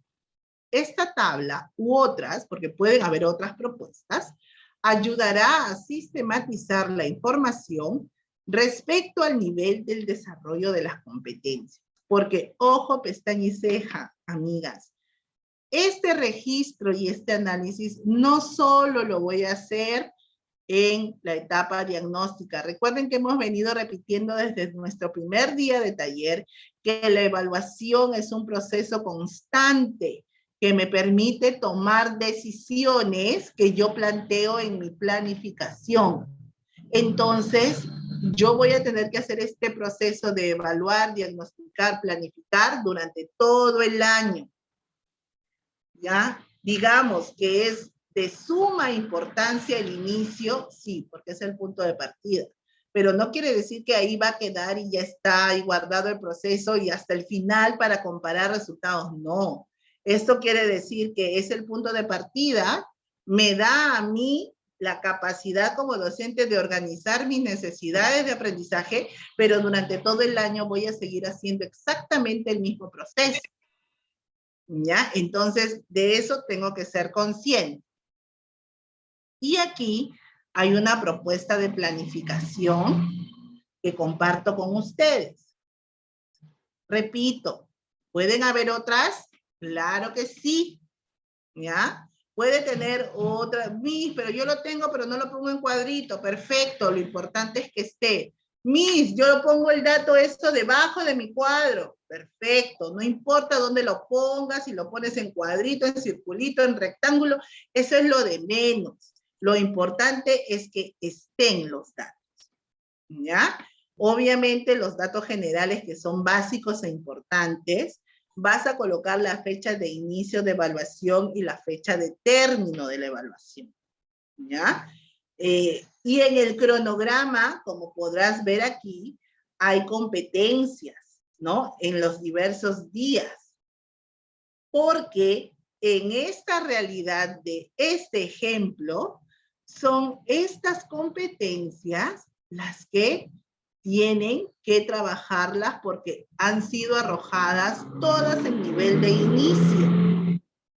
Esta tabla u otras, porque pueden haber otras propuestas, ayudará a sistematizar la información respecto al nivel del desarrollo de las competencias. Porque, ojo, pestaña y ceja, amigas, este registro y este análisis no solo lo voy a hacer en la etapa diagnóstica. Recuerden que hemos venido repitiendo desde nuestro primer día de taller que la evaluación es un proceso constante que me permite tomar decisiones que yo planteo en mi planificación. Entonces, yo voy a tener que hacer este proceso de evaluar, diagnosticar, planificar durante todo el año. ¿Ya? Digamos que es de suma importancia el inicio, sí, porque es el punto de partida. Pero no quiere decir que ahí va a quedar y ya está ahí guardado el proceso y hasta el final para comparar resultados. No. Esto quiere decir que es el punto de partida, me da a mí la capacidad como docente de organizar mis necesidades de aprendizaje, pero durante todo el año voy a seguir haciendo exactamente el mismo proceso. ¿Ya? Entonces, de eso tengo que ser consciente. Y aquí hay una propuesta de planificación que comparto con ustedes. Repito, ¿pueden haber otras? Claro que sí. ¿Ya? Puede tener otra, pero yo lo tengo, pero no lo pongo en cuadrito. Perfecto, lo importante es que esté. Yo lo pongo el dato esto debajo de mi cuadro. Perfecto, no importa dónde lo pongas, si lo pones en cuadrito, en circulito, en rectángulo, eso es lo de menos. Lo importante es que estén los datos, ¿ya? Obviamente los datos generales que son básicos e importantes, vas a colocar la fecha de inicio de evaluación y la fecha de término de la evaluación, ¿ya? Y en el cronograma, como podrás ver aquí, hay competencias, ¿no? En los diversos días. Porque en esta realidad de este ejemplo, son estas competencias las que tienen que trabajarlas porque han sido arrojadas todas en nivel de inicio.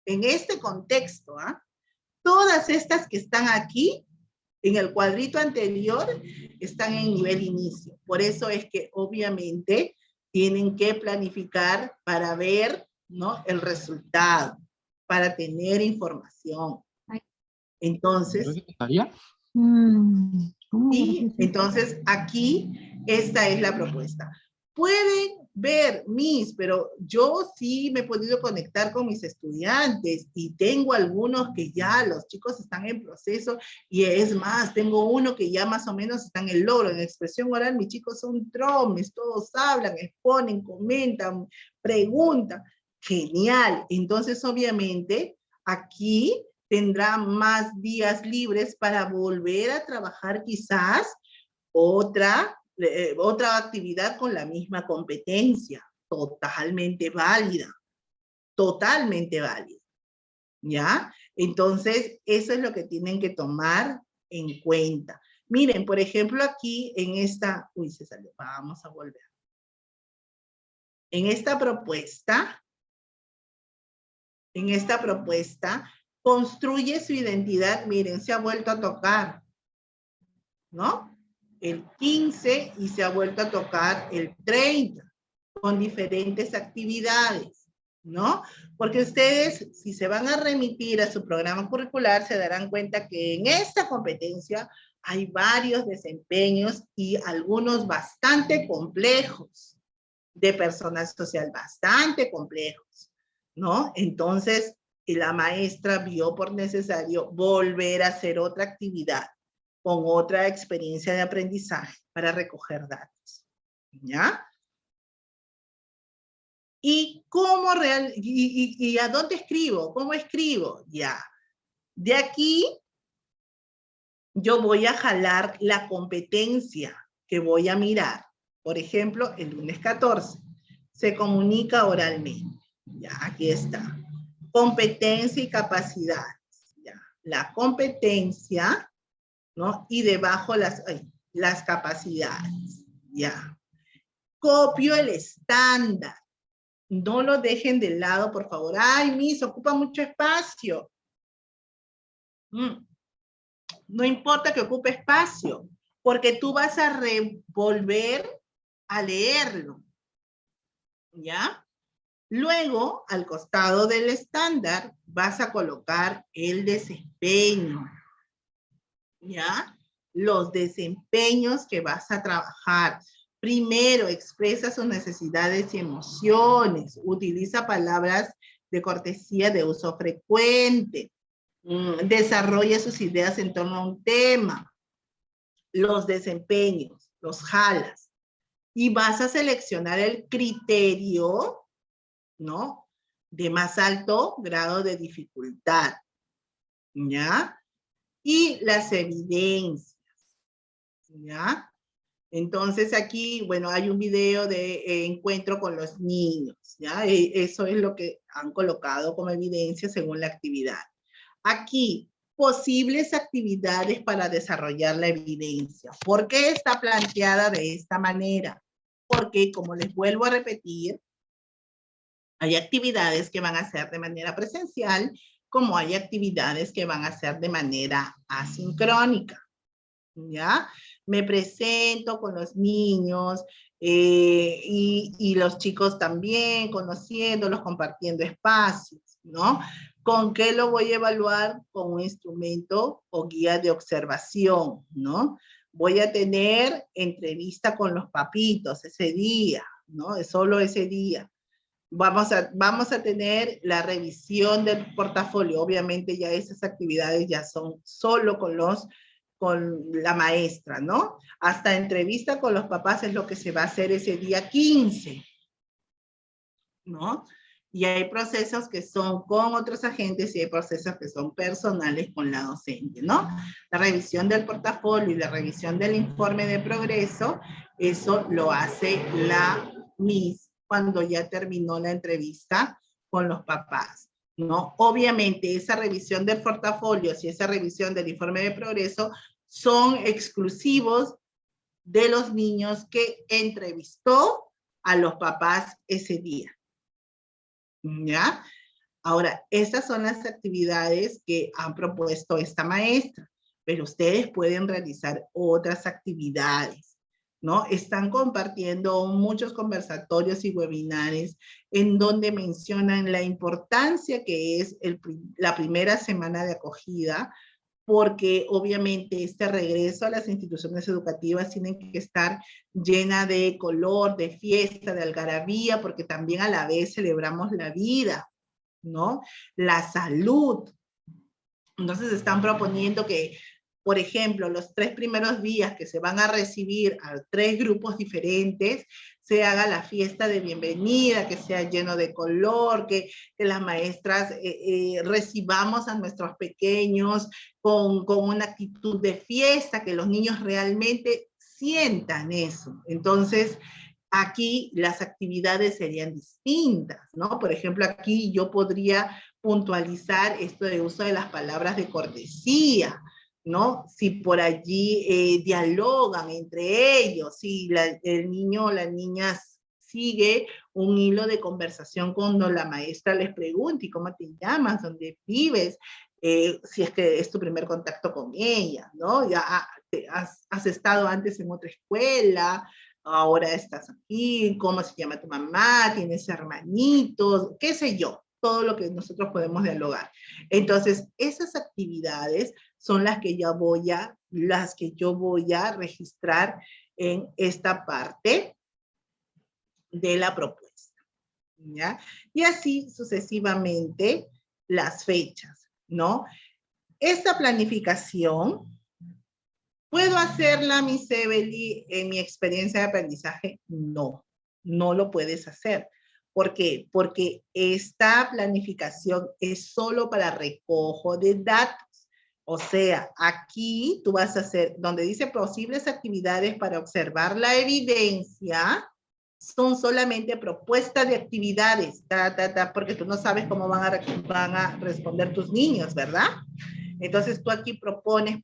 En este contexto, ¿ah? Todas estas que están aquí, en el cuadrito anterior, están en nivel inicio. Por eso es que obviamente tienen que planificar para ver, ¿no?, el resultado, para tener información. Entonces, sí, entonces aquí esta es la propuesta. Pueden ver pero yo sí me he podido conectar con mis estudiantes y tengo algunos que ya los chicos están en proceso y es más, tengo uno que ya más o menos está en el logro. En expresión oral mis chicos son tromes, todos hablan, exponen, comentan, preguntan. Genial. Entonces obviamente aquí tendrá más días libres para volver a trabajar quizás otra actividad con la misma competencia, totalmente válida, ¿ya? Entonces, eso es lo que tienen que tomar en cuenta. Miren, por ejemplo, aquí en esta, se salió, vamos a volver. En esta propuesta, construye su identidad, miren, se ha vuelto a tocar, ¿no? El 15 y se ha vuelto a tocar el 30, con diferentes actividades, ¿no? Porque ustedes, si se van a remitir a su programa curricular, se darán cuenta que en esta competencia hay varios desempeños y algunos bastante complejos, de personal social bastante complejos, ¿no? Entonces, la maestra vio por necesario volver a hacer otra actividad con otra experiencia de aprendizaje para recoger datos, ¿ya? ¿Y cómo y a dónde escribo? ¿Cómo escribo? Ya. De aquí yo voy a jalar la competencia que voy a mirar. Por ejemplo, el lunes 14. Se comunica oralmente. Ya, aquí está. Competencia y capacidades. Ya. La competencia, ¿no? Y debajo las capacidades. Ya. Copio el estándar. No lo dejen de lado, por favor. Ay, Miss, ocupa mucho espacio. No importa que ocupe espacio, porque tú vas a volver a leerlo. ¿Ya? Luego, al costado del estándar, vas a colocar el desempeño. ¿Ya? Los desempeños que vas a trabajar. Primero, expresa sus necesidades y emociones. Utiliza palabras de cortesía de uso frecuente. Desarrolla sus ideas en torno a un tema. Los desempeños, los jalas. Y vas a seleccionar el criterio, ¿no?, de más alto grado de dificultad. ¿Ya? Y las evidencias. ¿Ya? Entonces aquí, bueno, hay un video de encuentro con los niños, ¿ya? Eso es lo que han colocado como evidencia según la actividad. Aquí, posibles actividades para desarrollar la evidencia. ¿Por qué está planteada de esta manera? Porque, como les vuelvo a repetir, hay actividades que van a ser de manera presencial, como hay actividades que van a ser de manera asincrónica. ¿Ya? Me presento con los niños y los chicos también, conociéndolos, compartiendo espacios, ¿no? ¿Con qué lo voy a evaluar? Con un instrumento o guía de observación, ¿no? Voy a tener entrevista con los papitos ese día, ¿no? Es solo ese día. Vamos a tener la revisión del portafolio. Obviamente ya esas actividades ya son solo con la maestra, ¿no? Hasta entrevista con los papás es lo que se va a hacer ese día 15, ¿no? Y hay procesos que son con otros agentes y hay procesos que son personales con la docente, ¿no? La revisión del portafolio y la revisión del informe de progreso, eso lo hace la MIS cuando ya terminó la entrevista con los papás, ¿no? Obviamente esa revisión del portafolio y esa revisión del informe de progreso son exclusivos de los niños que entrevistó a los papás ese día. ¿Ya? Ahora, estas son las actividades que han propuesto esta maestra, pero ustedes pueden realizar otras actividades, ¿no? Están compartiendo muchos conversatorios y webinares en donde mencionan la importancia que es la primera semana de acogida, porque obviamente este regreso a las instituciones educativas tiene que estar llena de color, de fiesta, de algarabía, porque también a la vez celebramos la vida, ¿no? La salud. Entonces están proponiendo que, por ejemplo, los 3 primeros días que se van a recibir a 3 grupos diferentes, se haga la fiesta de bienvenida, que sea lleno de color, que las maestras recibamos a nuestros pequeños con una actitud de fiesta, que los niños realmente sientan eso. Entonces, aquí las actividades serían distintas, ¿no? Por ejemplo, aquí yo podría puntualizar esto de uso de las palabras de cortesía, ¿no? Si por allí dialogan entre ellos, si el niño o la niña sigue un hilo de conversación cuando la maestra les pregunta, ¿y cómo te llamas? ¿Dónde vives? Si es que es tu primer contacto con ella, ¿no? Ya has estado antes en otra escuela, ahora estás aquí, ¿cómo se llama tu mamá? ¿Tienes hermanitos? ¿Qué sé yo? Todo lo que nosotros podemos dialogar. Entonces, esas actividades son las que yo voy a registrar en esta parte de la propuesta, ¿ya? Y así sucesivamente las fechas, ¿no? Esta planificación, ¿puedo hacerla, Miss Evely, en mi experiencia de aprendizaje? No, no lo puedes hacer. ¿Por qué? Porque esta planificación es solo para recojo de datos. O sea, aquí tú vas a hacer, donde dice posibles actividades para observar la evidencia, son solamente propuestas de actividades, porque tú no sabes cómo van a responder tus niños, ¿verdad? Entonces tú aquí propones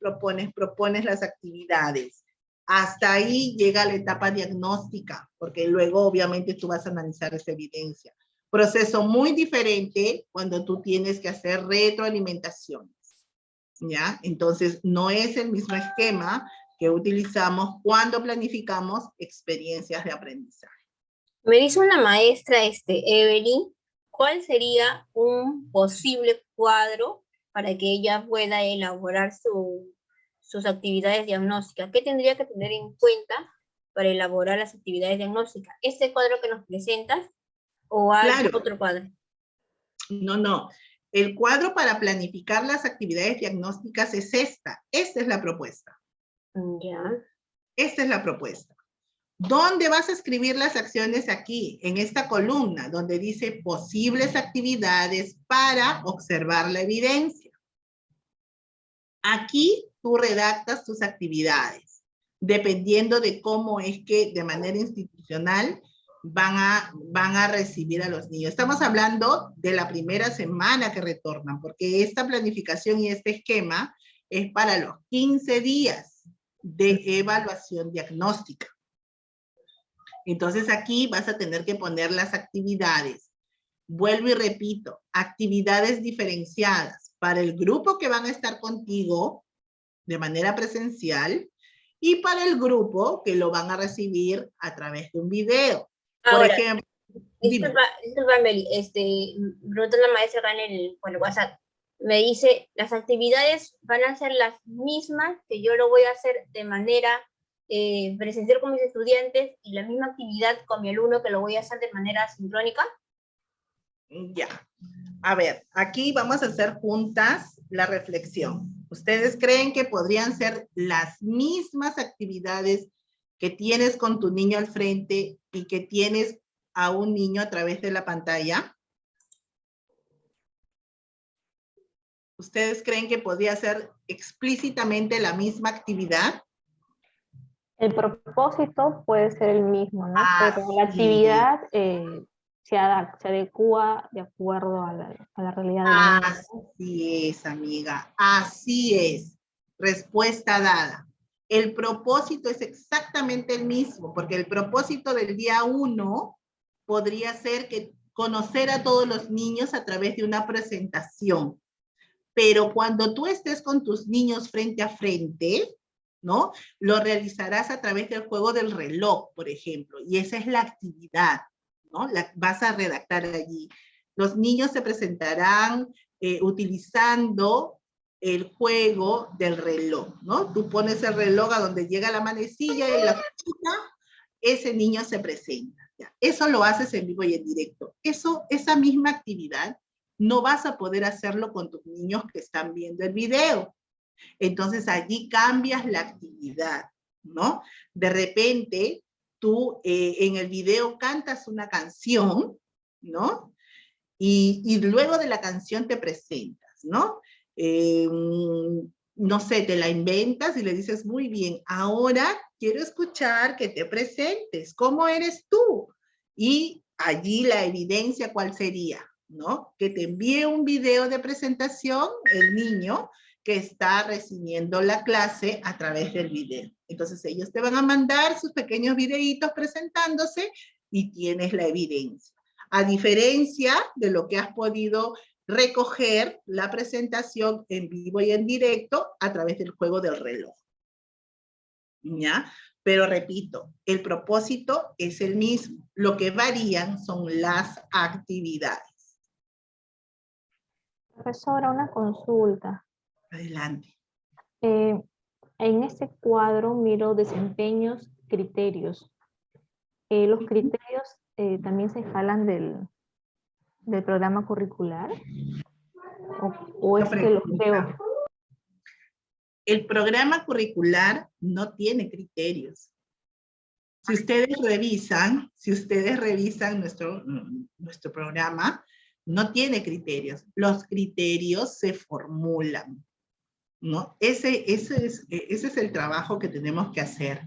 las actividades. Hasta ahí llega la etapa diagnóstica, porque luego obviamente tú vas a analizar esa evidencia. Proceso muy diferente cuando tú tienes que hacer retroalimentaciones, ¿ya? Entonces no es el mismo esquema que utilizamos cuando planificamos experiencias de aprendizaje. Me dice una maestra, Evelyn, ¿cuál sería un posible cuadro para que ella pueda elaborar sus actividades diagnósticas? ¿Qué tendría que tener en cuenta para elaborar las actividades diagnósticas? ¿Este cuadro que nos presentas o hay otro cuadro? No. El cuadro para planificar las actividades diagnósticas es esta. Esta es la propuesta. Ya. Esta es la propuesta. ¿Dónde vas a escribir las acciones? Aquí, en esta columna, donde dice posibles actividades para observar la evidencia. Aquí tú redactas tus actividades, dependiendo de cómo es que de manera institucional van a recibir a los niños. Estamos hablando de la primera semana que retornan, porque esta planificación y este esquema es para los 15 días de evaluación diagnóstica. Entonces aquí vas a tener que poner las actividades. Vuelvo y repito, actividades diferenciadas para el grupo que van a estar contigo de manera presencial y para el grupo que lo van a recibir a través de un video. Ahora, por ejemplo, disculpa, Meli, pregunta la maestra acá en el WhatsApp. Me dice, las actividades van a ser las mismas que yo lo voy a hacer de manera presencial con mis estudiantes y la misma actividad con mi alumno que lo voy a hacer de manera sincrónica. Ya. A ver, aquí vamos a hacer juntas la reflexión. ¿Ustedes creen que podrían ser las mismas actividades que tienes con tu niño al frente y que tienes a un niño a través de la pantalla? ¿Ustedes creen que podría ser explícitamente la misma actividad? El propósito puede ser el mismo, ¿no? Pero la Así es. actividad se adecua de acuerdo a la realidad del niño, ¿no? Así es, amiga. Así es. Respuesta dada. El propósito es exactamente el mismo, porque el propósito del día 1 podría ser que conocer a todos los niños a través de una presentación. Pero cuando tú estés con tus niños frente a frente, ¿no? Lo realizarás a través del juego del reloj, por ejemplo, y esa es la actividad, ¿no? Vas a redactar allí. Los niños se presentarán utilizando el juego del reloj, ¿no? Tú pones el reloj a donde llega la manecilla y la flechita, ese niño se presenta. ¿Ya? Eso lo haces en vivo y en directo. Esa misma actividad no vas a poder hacerlo con tus niños que están viendo el video. Entonces allí cambias la actividad, ¿no? De repente tú en el video cantas una canción, ¿no? Y luego de la canción te presentas, ¿no? No sé, te la inventas y le dices, muy bien, ahora quiero escuchar que te presentes, ¿cómo eres tú? Y allí la evidencia, ¿cuál sería? ¿No? Que te envíe un video de presentación el niño que está recibiendo la clase a través del video. Entonces ellos te van a mandar sus pequeños videitos presentándose y tienes la evidencia. A diferencia de lo que has podido recoger la presentación en vivo y en directo a través del juego del reloj. ¿Ya? Pero repito, el propósito es el mismo. Lo que varían son las actividades. Profesora, una consulta. Adelante. En este cuadro miro desempeños, criterios. ¿Los criterios también se jalan del programa curricular? ¿O es que los creo? El programa curricular no tiene criterios. Si ustedes revisan nuestro programa, no tiene criterios. Los criterios se formulan, ¿no? Ese es el trabajo que tenemos que hacer.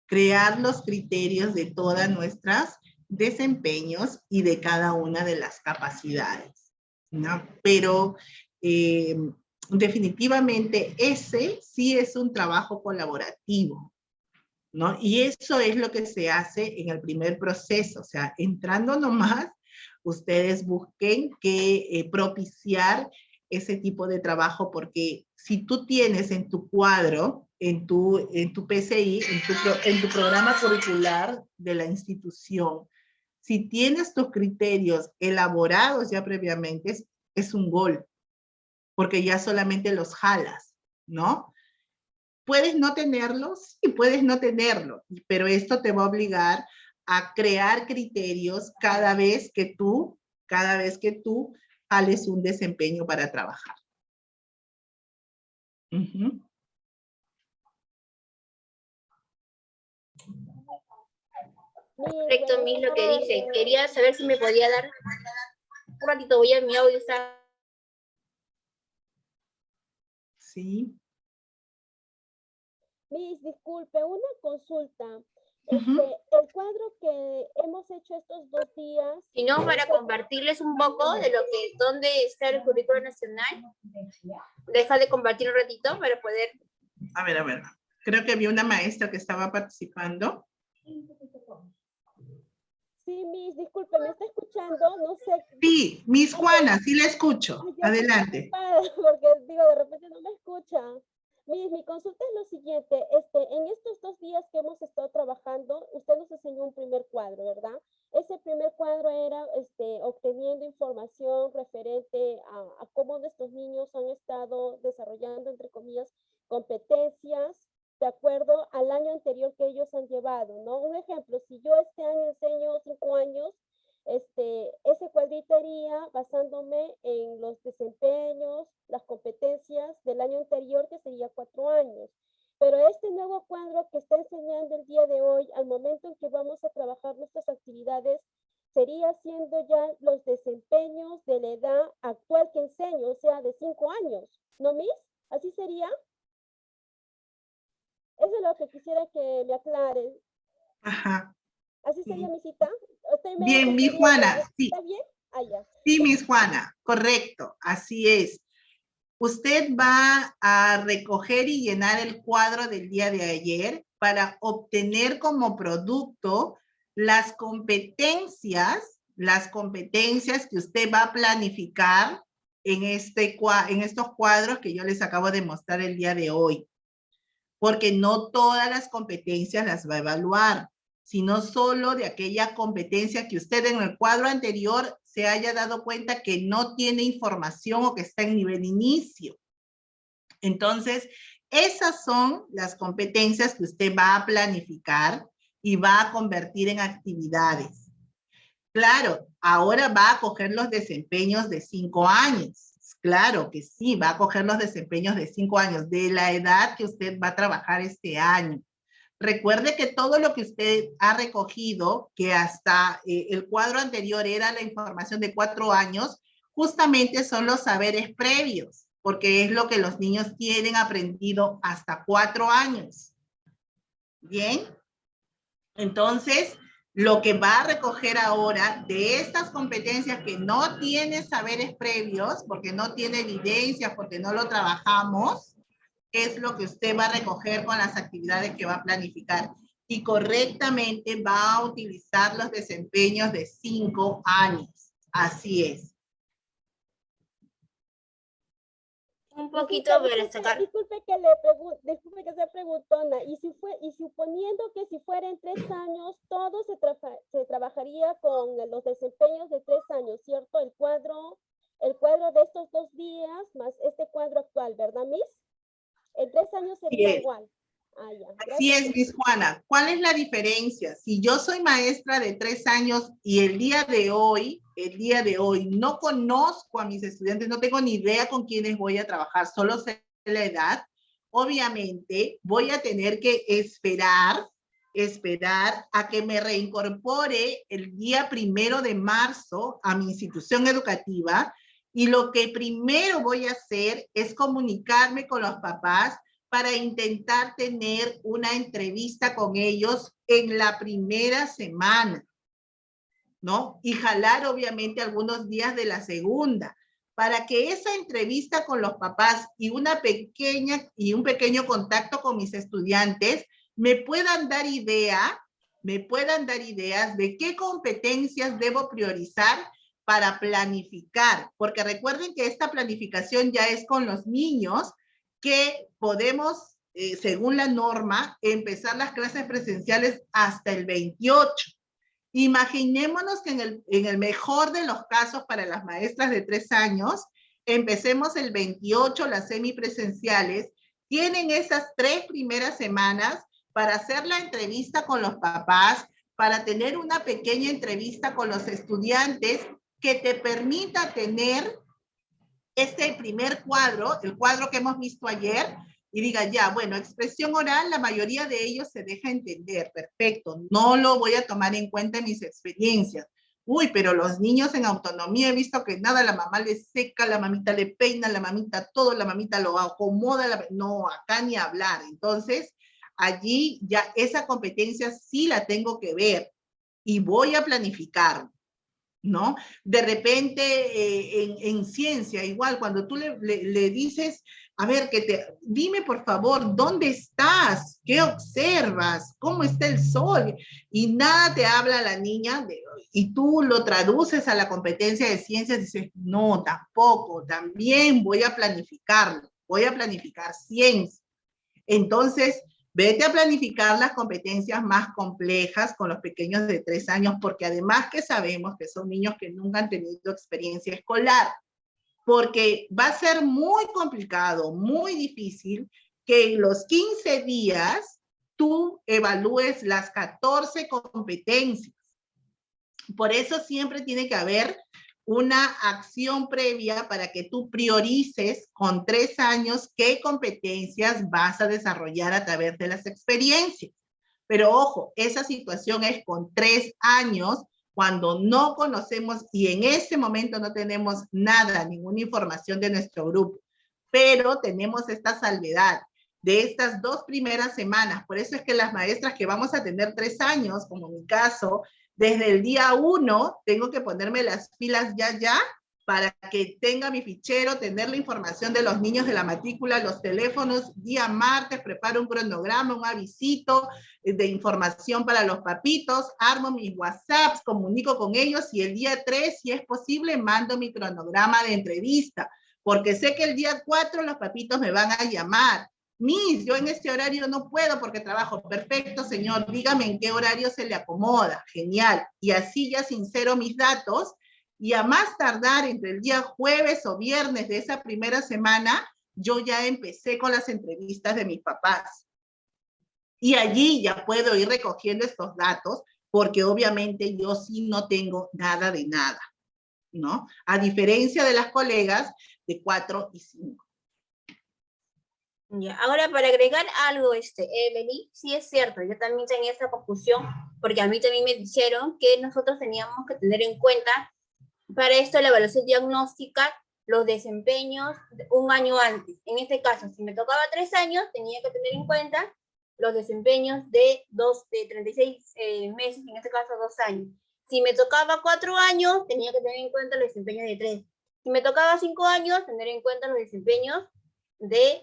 Crear los criterios de todas nuestras desempeños y de cada una de las capacidades, ¿no? Pero definitivamente ese sí es un trabajo colaborativo, ¿no? Y eso es lo que se hace en el primer proceso, o sea, entrando nomás, ustedes busquen que propiciar ese tipo de trabajo, porque si tú tienes en tu cuadro, en tu PCI, en tu programa curricular de la institución, si tienes tus criterios elaborados ya previamente, es un gol, porque ya solamente los jalas, ¿no? Puedes no tenerlos y puedes no tenerlo, pero esto te va a obligar a crear criterios cada vez que tú jales un desempeño para trabajar. Correcto, Miss, lo que dice. Quería saber si me podía dar un ratito, voy a mi audio. Está... Sí. Miss, disculpe, una consulta. El cuadro que hemos hecho estos 2 días... Si no, para compartirles un poco de lo que, dónde está el currículo nacional. Deja de compartir un ratito para poder... A ver. Creo que vi una maestra que estaba participando. Sí, Miss, disculpe, ¿me está escuchando? No sé. Sí, Miss Juana, sí la escucho. Adelante. Porque digo, de repente no me escucha. Miss, mi consulta es lo siguiente. En estos 2 días que hemos estado trabajando, usted nos enseñó un primer cuadro, ¿verdad? Ese primer cuadro era obteniendo información referente a cómo nuestros niños han estado desarrollando, entre comillas, competencias de acuerdo al año anterior que ellos han llevado, ¿no? Un ejemplo, si yo este año enseño 5 años, ese cuadrito iría basándome en los desempeños, las competencias del año anterior, que sería 4 años. Pero este nuevo cuadro que está enseñando el día de hoy, al momento en que vamos a trabajar nuestras actividades, sería haciendo ya los desempeños de la edad actual que enseño, o sea, de 5 años. ¿No, Miss? ¿Así sería? Eso es lo que quisiera que me aclaren. Ajá. ¿Así sería, Misita? Estoy medio Bien, mi confundida, Juana, pero sí. ¿está bien? Ah, ya. Sí, Miss Juana, correcto, así es. Usted va a recoger y llenar el cuadro del día de ayer para obtener como producto las competencias que usted va a planificar en estos cuadros que yo les acabo de mostrar el día de hoy. Porque no todas las competencias las va a evaluar, sino solo de aquella competencia que usted en el cuadro anterior se haya dado cuenta que no tiene información o que está en nivel inicio. Entonces, esas son las competencias que usted va a planificar y va a convertir en actividades. Claro, ahora va a coger los desempeños de 5 años. Claro que sí, va a coger los desempeños de 5 años, de la edad que usted va a trabajar este año. Recuerde que todo lo que usted ha recogido, que hasta el cuadro anterior era la información de 4 años, justamente son los saberes previos, porque es lo que los niños tienen aprendido hasta 4 años. ¿Bien? Entonces, lo que va a recoger ahora de estas competencias que no tiene saberes previos, porque no tiene evidencias, porque no lo trabajamos, es lo que usted va a recoger con las actividades que va a planificar. Y correctamente va a utilizar los desempeños de 5 años. Así es. Un poquito Misita, para sacar. disculpe que sea preguntona. Y suponiendo que si fuera en 3 años, todo se trabajaría con los desempeños de 3 años, ¿cierto? El cuadro de estos 2 días más este cuadro actual, ¿verdad, Miss? En 3 años sería igual. Ah, ya. Así es, Miss Juana. ¿Cuál es la diferencia? Si yo soy maestra de 3 años y el día de hoy, no conozco a mis estudiantes, no tengo ni idea con quiénes voy a trabajar, solo sé la edad, obviamente voy a tener que esperar a que me reincorpore el día 1 de marzo a mi institución educativa, y lo que primero voy a hacer es comunicarme con los papás para intentar tener una entrevista con ellos en la primera semana, ¿no? Y jalar obviamente algunos días de la segunda, para que esa entrevista con los papás y un pequeño contacto con mis estudiantes me puedan dar ideas de qué competencias debo priorizar para planificar, porque recuerden que esta planificación ya es con los niños, que podemos, según la norma, empezar las clases presenciales hasta el 28. Imaginémonos que en el mejor de los casos para las maestras de 3 años, empecemos el 28 las semipresenciales, tienen esas 3 primeras semanas para hacer la entrevista con los papás, para tener una pequeña entrevista con los estudiantes que te permita tener este primer cuadro, el cuadro que hemos visto ayer, y diga, ya, bueno, expresión oral, la mayoría de ellos se deja entender, perfecto, no lo voy a tomar en cuenta en mis experiencias. Uy, pero los niños en autonomía he visto que nada, la mamá le seca, la mamita le peina, la mamita todo, la mamita lo acomoda, no, acá ni hablar. Entonces, allí ya esa competencia sí la tengo que ver y voy a planificar, ¿no? De repente en ciencia, igual, cuando tú le dices, a ver, dime por favor, ¿dónde estás? ¿Qué observas? ¿Cómo está el sol? Y nada te habla la niña, y tú lo traduces a la competencia de ciencias y dices, no, tampoco, también voy a planificar ciencia. Entonces, vete a planificar las competencias más complejas con los pequeños de 3 años, porque además que sabemos que son niños que nunca han tenido experiencia escolar, porque va a ser muy complicado, muy difícil que en los 15 días tú evalúes las 14 competencias. Por eso siempre tiene que haber una acción previa para que tú priorices con 3 años qué competencias vas a desarrollar a través de las experiencias. Pero ojo, esa situación es con 3 años, cuando no conocemos y en ese momento no tenemos nada, ninguna información de nuestro grupo, pero tenemos esta salvedad de estas 2 primeras semanas. Por eso es que las maestras que vamos a tener 3 años, como en mi caso, desde el día 1 tengo que ponerme las pilas ya, para que tenga mi fichero, tener la información de los niños de la matrícula, los teléfonos, día martes, preparo un cronograma, un avisito de información para los papitos, armo mis WhatsApps, comunico con ellos y el día 3, si es posible, mando mi cronograma de entrevista, porque sé que el día 4 los papitos me van a llamar. Miss, yo en este horario no puedo porque trabajo. Perfecto, señor, dígame en qué horario se le acomoda. Genial. Y así ya sincero mis datos, y a más tardar entre el día jueves o viernes de esa primera semana, yo ya empecé con las entrevistas de mis papás. Y allí ya puedo ir recogiendo estos datos, porque obviamente yo sí no tengo nada de nada, ¿no? A diferencia de las colegas de 4 y 5. Ya, ahora para agregar algo, Emily, sí es cierto, yo también tenía esta confusión, porque a mí también me dijeron que nosotros teníamos que tener en cuenta para esto la evaluación diagnóstica, los desempeños un año antes. En este caso, si me tocaba 3 años, tenía que tener en cuenta los desempeños de 36 meses, en este caso 2 años. Si me tocaba 4 años, tenía que tener en cuenta los desempeños de 3. Si me tocaba 5 años, tener en cuenta los desempeños de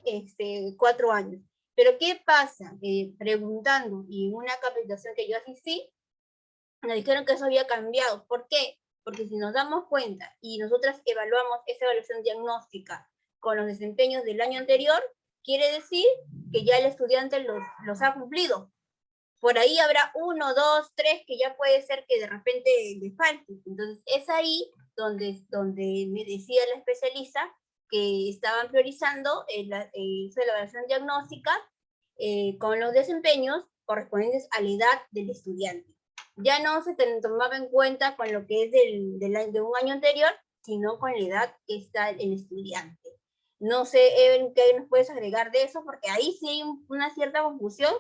4 años. Pero ¿qué pasa? Preguntando, y en una capacitación que yo asistí, nos dijeron que eso había cambiado. ¿Por qué? Porque si nos damos cuenta y nosotras evaluamos esa evaluación diagnóstica con los desempeños del año anterior, quiere decir que ya el estudiante los ha cumplido. Por ahí habrá 1, 2, 3 que ya puede ser que de repente le falte. Entonces es ahí donde me decía la especialista que estaban priorizando la evaluación diagnóstica con los desempeños correspondientes a la edad del estudiante. Ya no se tomaba en cuenta con lo que es de un año anterior, sino con la edad que está el estudiante. No sé, Evelyn, ¿qué nos puedes agregar de eso? Porque ahí sí hay una cierta confusión,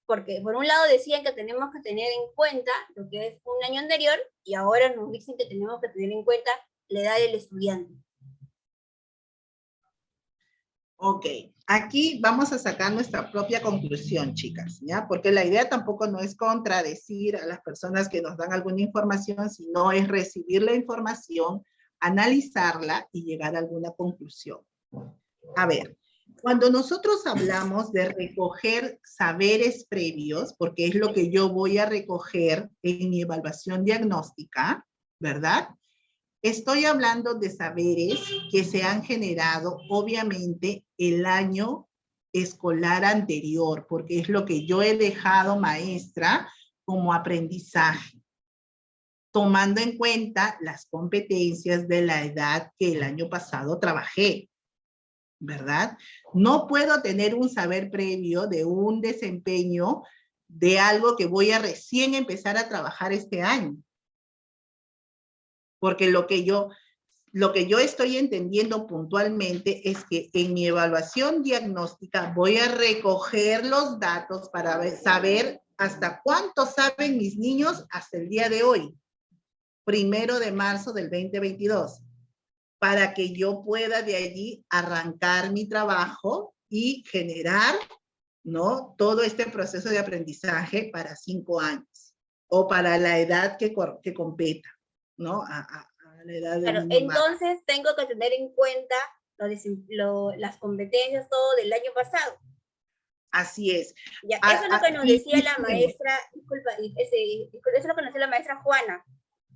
porque por un lado decían que tenemos que tener en cuenta lo que es un año anterior, y ahora nos dicen que tenemos que tener en cuenta la edad del estudiante. Ok, aquí vamos a sacar nuestra propia conclusión, chicas, ¿ya? Porque la idea tampoco no es contradecir a las personas que nos dan alguna información, sino es recibir la información, analizarla y llegar a alguna conclusión. A ver, cuando nosotros hablamos de recoger saberes previos, porque es lo que yo voy a recoger en mi evaluación diagnóstica, ¿verdad? Estoy hablando de saberes que se han generado, obviamente, el año escolar anterior, porque es lo que yo he dejado, maestra, como aprendizaje, tomando en cuenta las competencias de la edad que el año pasado trabajé, ¿verdad? No puedo tener un saber previo de un desempeño de algo que voy a recién empezar a trabajar este año. Porque lo que yo estoy entendiendo puntualmente es que en mi evaluación diagnóstica voy a recoger los datos para saber hasta cuánto saben mis niños hasta el día de hoy, 1 de marzo del 2022, para que yo pueda de allí arrancar mi trabajo y generar, ¿no?, todo este proceso de aprendizaje para 5 años o para la edad que competa, ¿no? A la edad de Claro, entonces tengo que tener en cuenta las competencias, todo del año pasado. Así es. Ya, eso es lo que nos decía la maestra, disculpa, eso es lo que nos decía la maestra Juana.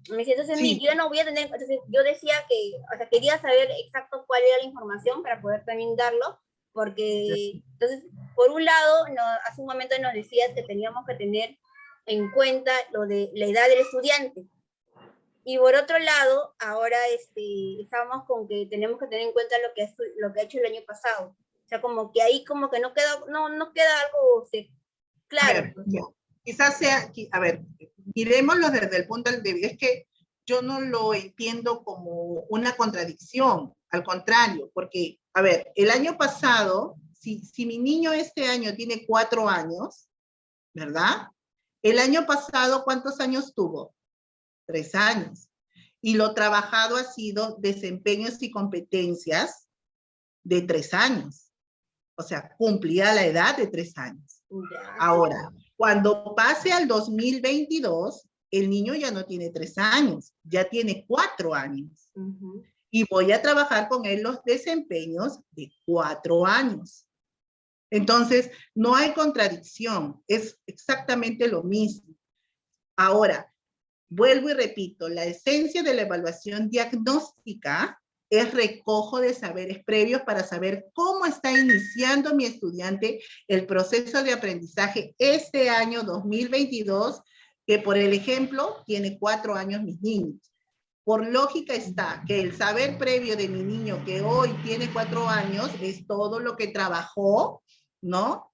Me decía, entonces, sí, yo no voy a tener, entonces yo decía que, o sea, quería saber exacto cuál era la información para poder también darlo, porque, entonces, por un lado, hace un momento nos decías que teníamos que tener en cuenta lo de la edad del estudiante. Y por otro lado, ahora estamos con que tenemos que tener en cuenta lo que ha hecho el año pasado. O sea, como que ahí como que no queda algo claro. A ver, quizás sea, a ver, miremoslo desde el punto de vista, es que yo no lo entiendo como una contradicción, al contrario, porque, a ver, el año pasado, si mi niño este año tiene 4 años, ¿verdad? El año pasado, ¿cuántos años tuvo? 3 años. Y lo trabajado ha sido desempeños y competencias de 3 años. O sea, cumplía la edad de 3 años. Ya. Ahora, cuando pase al 2022, el niño ya no tiene 3 años, ya tiene 4 años. Ujú. Y voy a trabajar con él los desempeños de 4 años. Entonces, no hay contradicción, es exactamente lo mismo. Ahora, vuelvo y repito, la esencia de la evaluación diagnóstica es recojo de saberes previos para saber cómo está iniciando mi estudiante el proceso de aprendizaje este año 2022, que por el ejemplo tiene 4 años mis niños. Por lógica está que el saber previo de mi niño que hoy tiene 4 años es todo lo que trabajó, ¿no?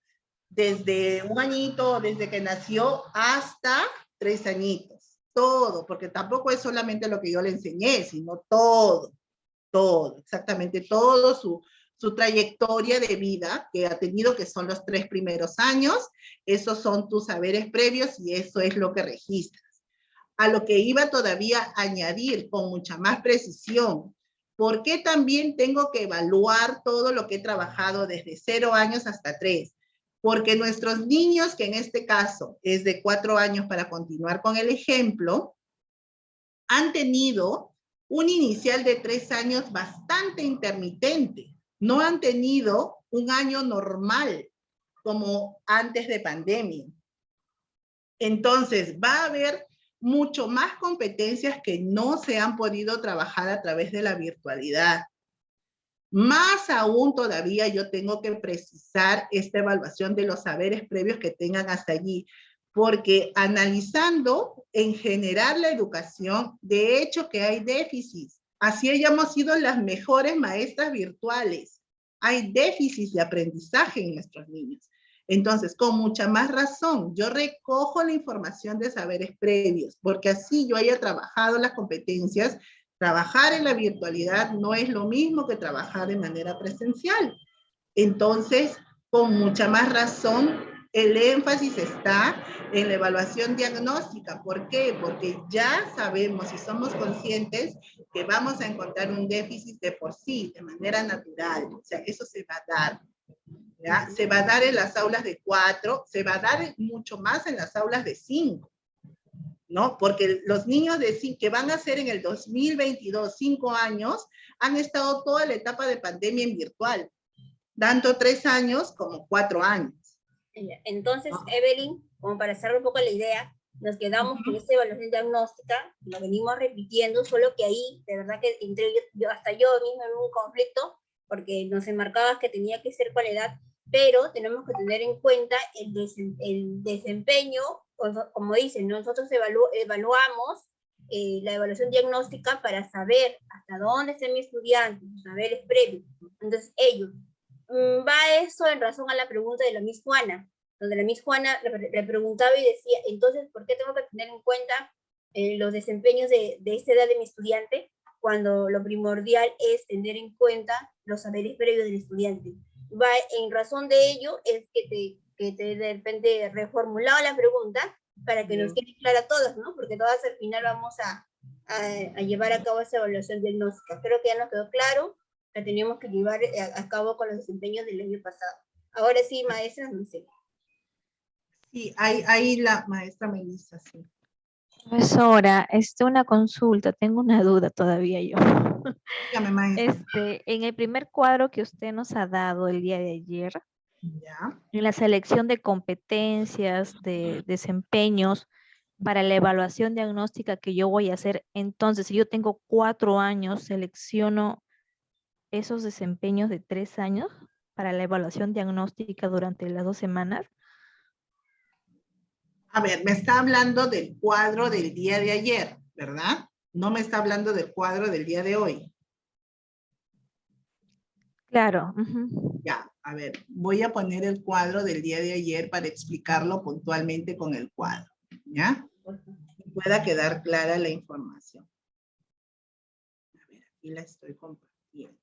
Desde un añito, desde que nació hasta 3 añitos. Todo, porque tampoco es solamente lo que yo le enseñé, sino todo, exactamente todo su trayectoria de vida que ha tenido, que son los 3 primeros años. Esos son tus saberes previos y eso es lo que registras. A lo que iba todavía a añadir con mucha más precisión, ¿por qué también tengo que evaluar todo lo que he trabajado desde 0 años hasta 3? Porque nuestros niños, que en este caso es de 4 años para continuar con el ejemplo, han tenido un inicial de 3 años bastante intermitente. No han tenido un año normal como antes de pandemia. Entonces, va a haber mucho más competencias que no se han podido trabajar a través de la virtualidad. Más aún todavía yo tengo que precisar esta evaluación de los saberes previos que tengan hasta allí, porque analizando en general la educación, de hecho que hay déficits. Así hayamos sido las mejores maestras virtuales. Hay déficits de aprendizaje en nuestros niños. Entonces, con mucha más razón, yo recojo la información de saberes previos, porque así yo haya trabajado las competencias. Trabajar en la virtualidad no es lo mismo que trabajar de manera presencial. Entonces, con mucha más razón, el énfasis está en la evaluación diagnóstica. ¿Por qué? Porque ya sabemos y somos conscientes que vamos a encontrar un déficit de por sí, de manera natural. O sea, eso se va a dar. ¿Ya? Se va a dar en las aulas de 4, se va a dar mucho más en las aulas de 5. ¿No? Porque los niños que van a ser en el 2022, 5 años, han estado toda la etapa de pandemia en virtual, tanto 3 años como 4 años. Entonces, Evelyn, como para cerrar un poco la idea, nos quedamos con esta evaluación diagnóstica, lo venimos repitiendo, solo que ahí, de verdad que entre hasta yo misma en un conflicto, porque nos enmarcabas que tenía que ser con edad, pero tenemos que tener en cuenta el desempeño, como dicen, nosotros evaluamos la evaluación diagnóstica para saber hasta dónde está mi estudiante, sus saberes previos. Entonces, ellos, va eso en razón a la pregunta de la Miss Juana, donde la Miss Juana le preguntaba y decía, entonces, ¿por qué tengo que tener en cuenta los desempeños de esta edad de mi estudiante? Cuando lo primordial es tener en cuenta los saberes previos del estudiante. Va, en razón de ello es que te de repente reformulado la pregunta para que nos quede clara a todos, ¿no? Porque todas al final vamos a llevar a cabo esa evaluación diagnóstica. Creo que ya nos quedó claro, la teníamos que llevar a cabo con los desempeños del año pasado. Ahora sí, maestra, no sé. Sí, ahí la maestra Melissa, sí. Profesora, una consulta, tengo una duda todavía yo. Dígame, maestra. En el primer cuadro que usted nos ha dado el día de ayer, Ya. en la selección de competencias, de desempeños para la evaluación diagnóstica que yo voy a hacer, entonces, si yo tengo 4 años, selecciono esos desempeños de 3 años para la evaluación diagnóstica durante las 2 semanas. A ver, me está hablando del cuadro del día de ayer, ¿verdad? No me está hablando del cuadro del día de hoy. Claro. Ya, a ver, voy a poner el cuadro del día de ayer para explicarlo puntualmente con el cuadro, ¿ya? Que pueda quedar clara la información. A ver, aquí la estoy compartiendo.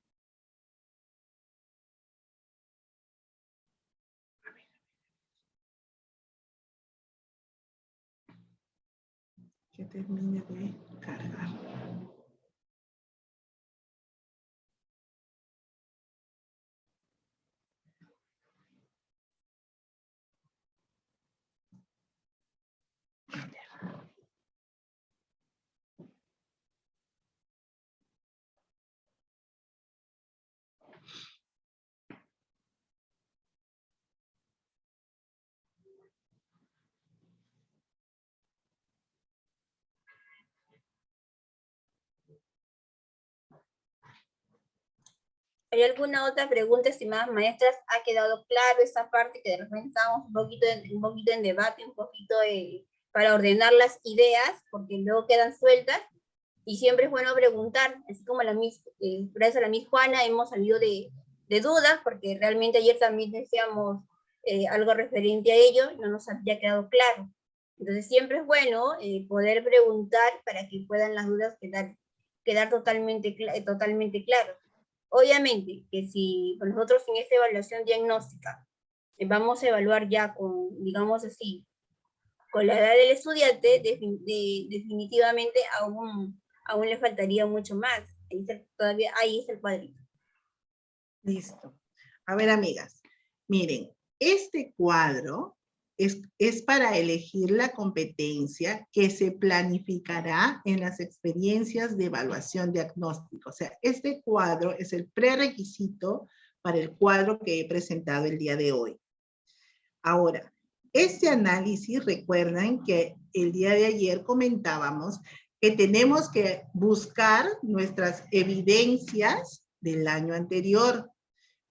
Que termine de cargar. ¿Hay alguna otra pregunta, estimadas maestras? ¿Ha quedado claro esta parte que de repente estamos un poquito en debate, un poquito para ordenar las ideas, porque luego quedan sueltas? Y siempre es bueno preguntar, así como gracias a la Miss Juana hemos salido de dudas, porque realmente ayer también decíamos algo referente a ello, no nos había quedado claro. Entonces siempre es bueno poder preguntar para que puedan las dudas quedar totalmente claras. Obviamente que si nosotros en esta evaluación diagnóstica vamos a evaluar ya con, digamos así, con la edad del estudiante, definitivamente aún le faltaría mucho más. Ahí está el cuadrito. Listo. A ver, amigas, miren, este cuadro es para elegir la competencia que se planificará en las experiencias de evaluación diagnóstica. O sea, este cuadro es el prerequisito para el cuadro que he presentado el día de hoy. Ahora, este análisis, recuerdan que el día de ayer comentábamos que tenemos que buscar nuestras evidencias del año anterior,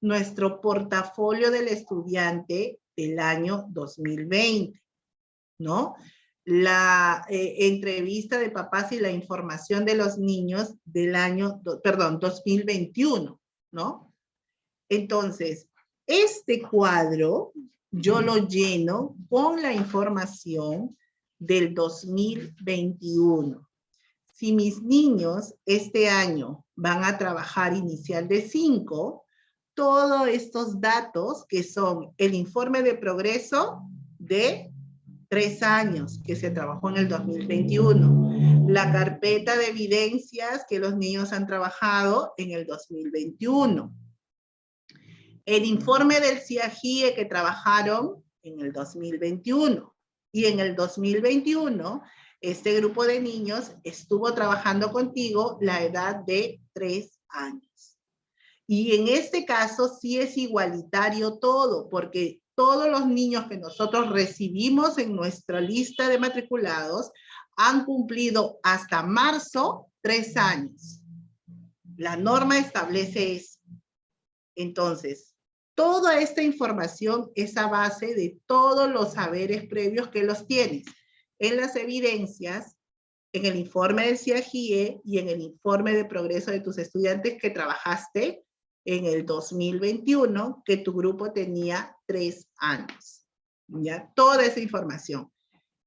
nuestro portafolio del estudiante del año 2020, ¿no? La entrevista de papás y la información de los niños del año, 2021, ¿no? Entonces, este cuadro yo lo lleno con la información del 2021. Si mis niños este año van a trabajar inicial de 5, todos estos datos que son el informe de progreso de 3 años que se trabajó en el 2021, la carpeta de evidencias que los niños han trabajado en el 2021, el informe del CIAGIE que trabajaron en el 2021, y en el 2021 este grupo de niños estuvo trabajando contigo la edad de 3 años. Y en este caso sí es igualitario todo, porque todos los niños que nosotros recibimos en nuestra lista de matriculados han cumplido hasta marzo 3 años. La norma establece eso. Entonces, toda esta información es a base de todos los saberes previos que los tienes en las evidencias, en el informe del CIAGIE y en el informe de progreso de tus estudiantes que trabajaste en el 2021, que tu grupo tenía 3 años. ¿Ya? Toda esa información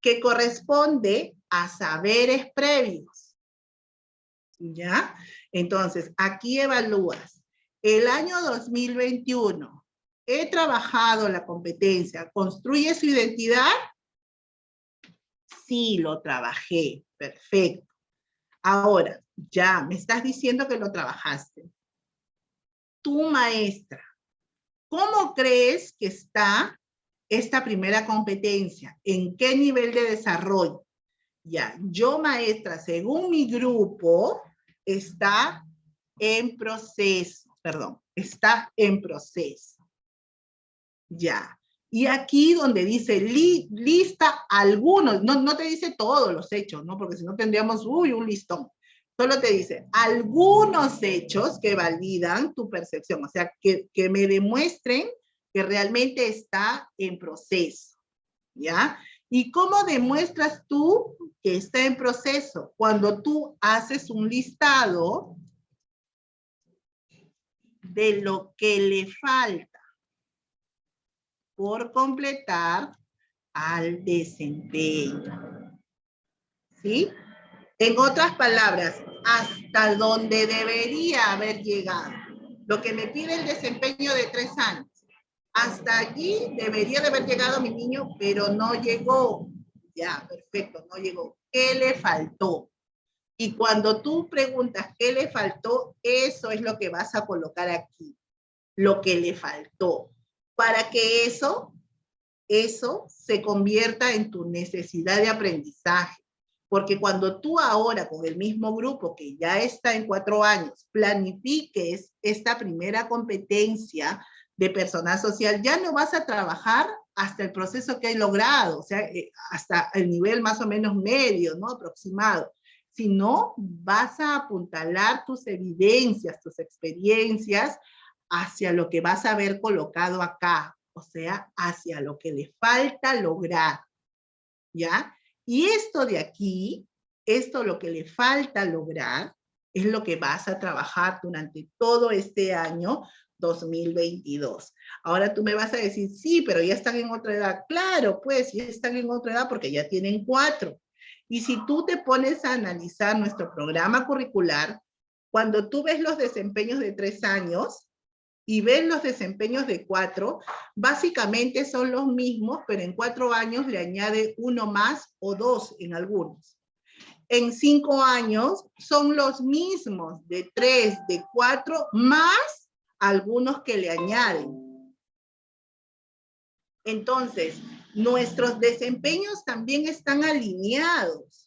que corresponde a saberes previos. ¿Ya? Entonces, aquí evalúas. El año 2021, he trabajado la competencia, ¿construye su identidad? Sí, lo trabajé, perfecto. Ahora, ya, me estás diciendo que lo trabajaste. Tu maestra, ¿cómo crees que está esta primera competencia? ¿En qué nivel de desarrollo? Ya, yo maestra, según mi grupo, está en proceso, está en proceso. Ya. Y aquí donde dice lista algunos, no te dice todos los hechos, ¿no? Porque si no tendríamos, un listón. Solo te dice algunos hechos que validan tu percepción, o sea, que me demuestren que realmente está en proceso, ¿ya? ¿Y cómo demuestras tú que está en proceso? Cuando tú haces un listado de lo que le falta por completar al desempeño. ¿Sí? En otras palabras, hasta donde debería haber llegado. Lo que me pide el desempeño de 3 años. Hasta allí debería de haber llegado mi niño, pero no llegó. Ya, perfecto, no llegó. ¿Qué le faltó? Y cuando tú preguntas qué le faltó, eso es lo que vas a colocar aquí, lo que le faltó, para que eso se convierta en tu necesidad de aprendizaje. Porque cuando tú ahora con el mismo grupo que ya está en 4 años, planifiques esta primera competencia de personal social, ya no vas a trabajar hasta el proceso que hay logrado, o sea, hasta el nivel más o menos medio, ¿no? Aproximado. Sino vas a apuntalar tus evidencias, tus experiencias hacia lo que vas a haber colocado acá, o sea, hacia lo que le falta lograr, ¿ya? Y esto de aquí, esto lo que le falta lograr, es lo que vas a trabajar durante todo este año 2022. Ahora tú me vas a decir, sí, pero ya están en otra edad. Claro, pues ya están en otra edad porque ya tienen 4. Y si tú te pones a analizar nuestro programa curricular, cuando tú ves los desempeños de 3 años, y ves los desempeños de 4, básicamente son los mismos, pero en 4 años le añade 1 más o 2 en algunos. En 5 años son los mismos, de 3, de 4, más algunos que le añaden. Entonces, nuestros desempeños también están alineados.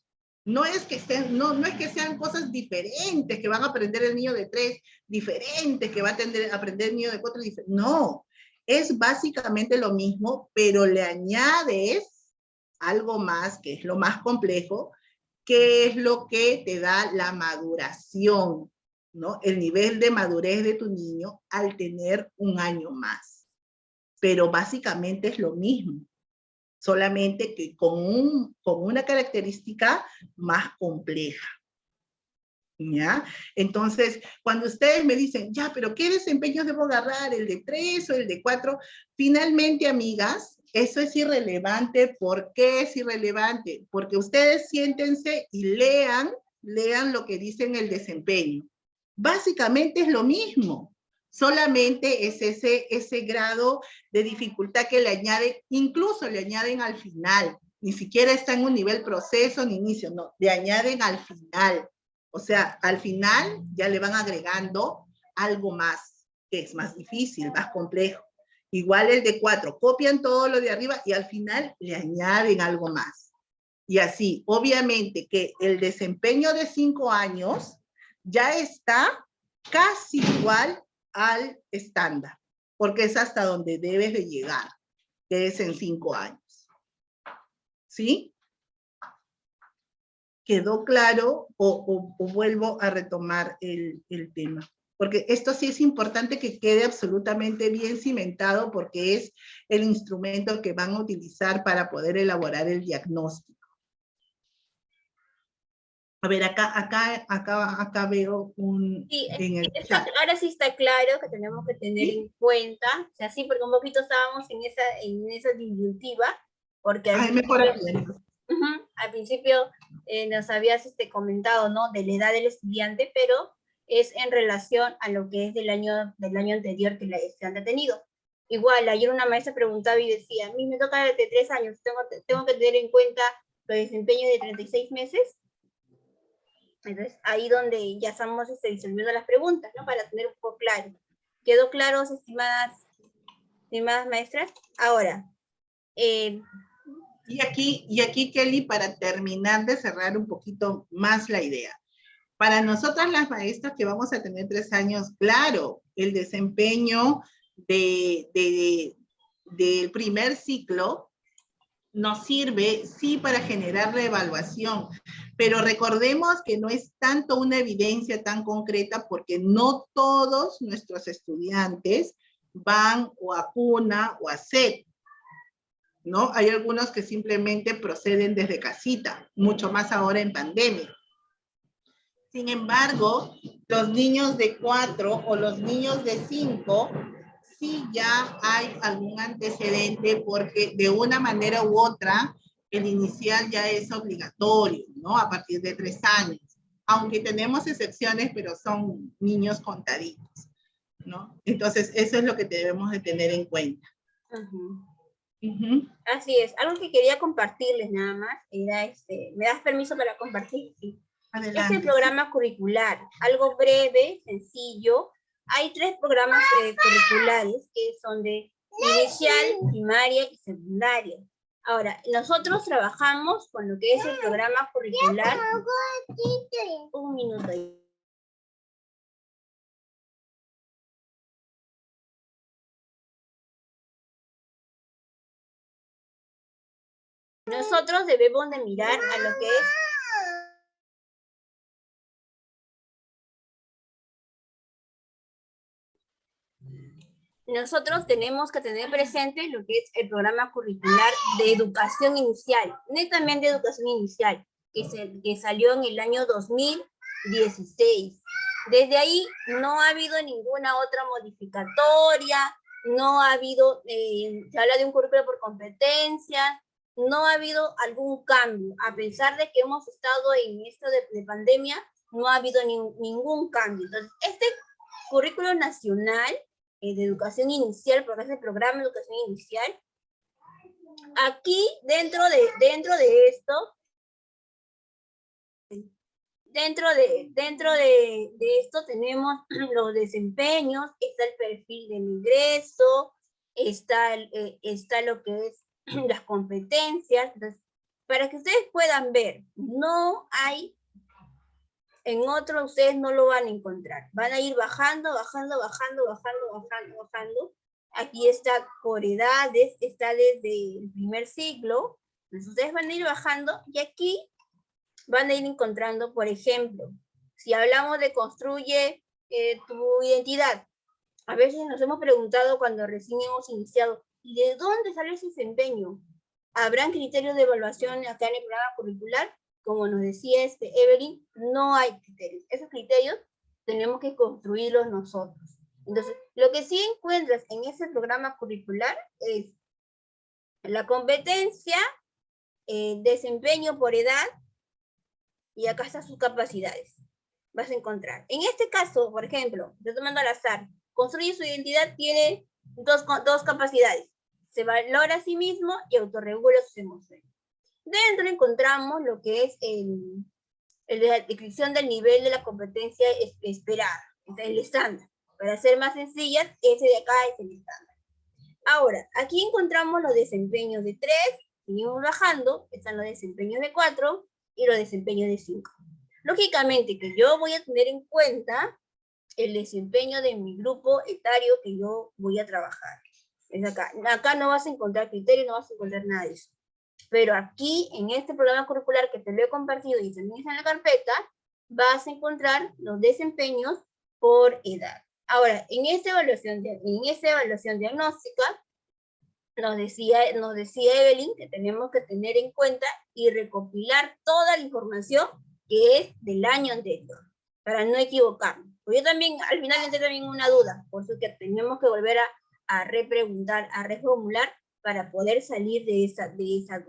No es que sean cosas diferentes que van a aprender el niño de 3, diferentes que va a aprender el niño de 4, no, es básicamente lo mismo, pero le añades algo más, que es lo más complejo, que es lo que te da la maduración, ¿no? El nivel de madurez de tu niño al tener 1 año más. Pero básicamente es lo mismo, solamente que con una característica más compleja. ¿Ya? Entonces, cuando ustedes me dicen, ya, pero ¿qué desempeños debo agarrar? ¿El de 3 o el de 4? Finalmente, amigas, eso es irrelevante. ¿Por qué es irrelevante? Porque ustedes siéntense y lean lo que dicen el desempeño. Básicamente es lo mismo. Solamente es ese grado de dificultad que le añaden, incluso le añaden al final. Ni siquiera está en un nivel proceso ni inicio, no, le añaden al final. O sea, al final ya le van agregando algo más, que es más difícil, más complejo. Igual el de 4, copian todo lo de arriba y al final le añaden algo más. Y así, obviamente que el desempeño de 5 años ya está casi igual al estándar, porque es hasta donde debes de llegar, que es en 5 años. ¿Sí? ¿Quedó claro o vuelvo a retomar el tema? Porque esto sí es importante que quede absolutamente bien cimentado porque es el instrumento que van a utilizar para poder elaborar el diagnóstico. A ver, acá veo un... Sí, en el chat. ahora sí está claro que tenemos que tener en cuenta, o sea, sí, porque un poquito estábamos en esa disyuntiva, porque al principio nos habías comentado, ¿no? De la edad del estudiante, pero es en relación a lo que es del año anterior que el estudiante ha tenido. Igual, ayer una maestra preguntaba y decía, a mí me toca de 3 años, tengo que tener en cuenta los desempeños de 36 meses. Entonces, ahí donde ya estamos disolviendo las preguntas, ¿no? Para tener un poco claro. ¿Quedó claro, estimadas maestras? Ahora, y aquí, Kelly, para terminar de cerrar un poquito más la idea. Para nosotras las maestras que vamos a tener 3 años, claro, el desempeño del primer ciclo nos sirve, sí, para generar reevaluación, pero recordemos que no es tanto una evidencia tan concreta porque no todos nuestros estudiantes van o a cuna o a SET, ¿no? Hay algunos que simplemente proceden desde casita, mucho más ahora en pandemia. Sin embargo, los niños de 4 o los niños de 5, sí ya hay algún antecedente porque de una manera u otra el inicial ya es obligatorio, ¿no? A partir de 3 años. Aunque tenemos excepciones, pero son niños contaditos, ¿no? Entonces, eso es lo que debemos de tener en cuenta. Ujú. Así es, algo que quería compartirles nada más, era ¿me das permiso para compartir? Sí. Adelante. Este programa curricular, algo breve, sencillo. Hay 3 programas curriculares que son de inicial, primaria y secundaria. Ahora, nosotros trabajamos con lo que es el programa curricular. Un minuto ahí. Nosotros debemos de mirar a lo que es nosotros tenemos que tener presente lo que es el programa curricular de educación inicial, netamente educación inicial, que salió en el año 2016. Desde ahí no ha habido ninguna otra modificatoria, no ha habido, se habla de un currículo por competencia, no ha habido algún cambio. A pesar de que hemos estado en esto de pandemia, no ha habido ningún cambio. Entonces, este currículo nacional de educación inicial, porque es el programa de educación inicial. Aquí, dentro de esto, tenemos los desempeños, está el perfil del ingreso, está lo que es las competencias. Entonces, para que ustedes puedan ver, no hay en otro, ustedes no lo van a encontrar. Van a ir bajando. Aquí está por edades, está desde el primer siglo. Entonces ustedes van a ir bajando y aquí van a ir encontrando, por ejemplo, si hablamos de construye tu identidad. A veces nos hemos preguntado cuando recién hemos iniciado, ¿y de dónde sale ese desempeño? ¿Habrán criterios de evaluación acá en el programa curricular? Como nos decía Evelyn, no hay criterios. Esos criterios tenemos que construirlos nosotros. Entonces, lo que sí encuentras en ese programa curricular es la competencia, desempeño por edad, y acá están sus capacidades. Vas a encontrar. En este caso, por ejemplo, estoy tomando al azar, construye su identidad, tiene dos capacidades. Se valora a sí mismo y autorregula sus emociones. Dentro encontramos lo que es la descripción del nivel de la competencia esperada, el estándar. Para ser más sencillas, ese de acá es el estándar. Ahora, aquí encontramos los desempeños de 3, seguimos bajando, están los desempeños de 4 y los desempeños de 5. Lógicamente que yo voy a tener en cuenta el desempeño de mi grupo etario que yo voy a trabajar. Es acá. Acá no vas a encontrar criterios, no vas a encontrar nada de eso. Pero aquí, en este programa curricular que te lo he compartido y también está en la carpeta, vas a encontrar los desempeños por edad. Ahora, en esta evaluación diagnóstica, nos decía Evelyn que tenemos que tener en cuenta y recopilar toda la información que es del año anterior, para no equivocarnos. Yo también, al final entré también una duda, por eso que tenemos que volver a repreguntar, a reformular, para poder salir de esa duda.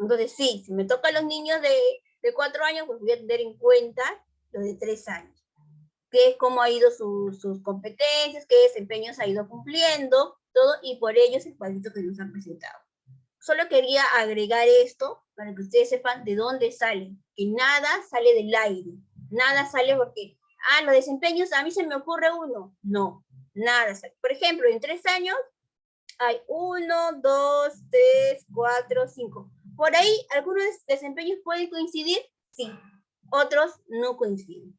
Entonces, sí, si me tocan los niños de 4 años, pues voy a tener en cuenta los de 3 años. Que es cómo ha ido sus competencias, qué desempeños ha ido cumpliendo, todo, y por ello es el cuadrito que nos han presentado. Solo quería agregar esto para que ustedes sepan de dónde sale, que nada sale del aire, nada sale porque, los desempeños, a mí se me ocurre uno. No, nada sale. Por ejemplo, en 3 años hay 1, 2, 3, 4, 5. Por ahí, algunos desempeños pueden coincidir, sí, otros no coinciden.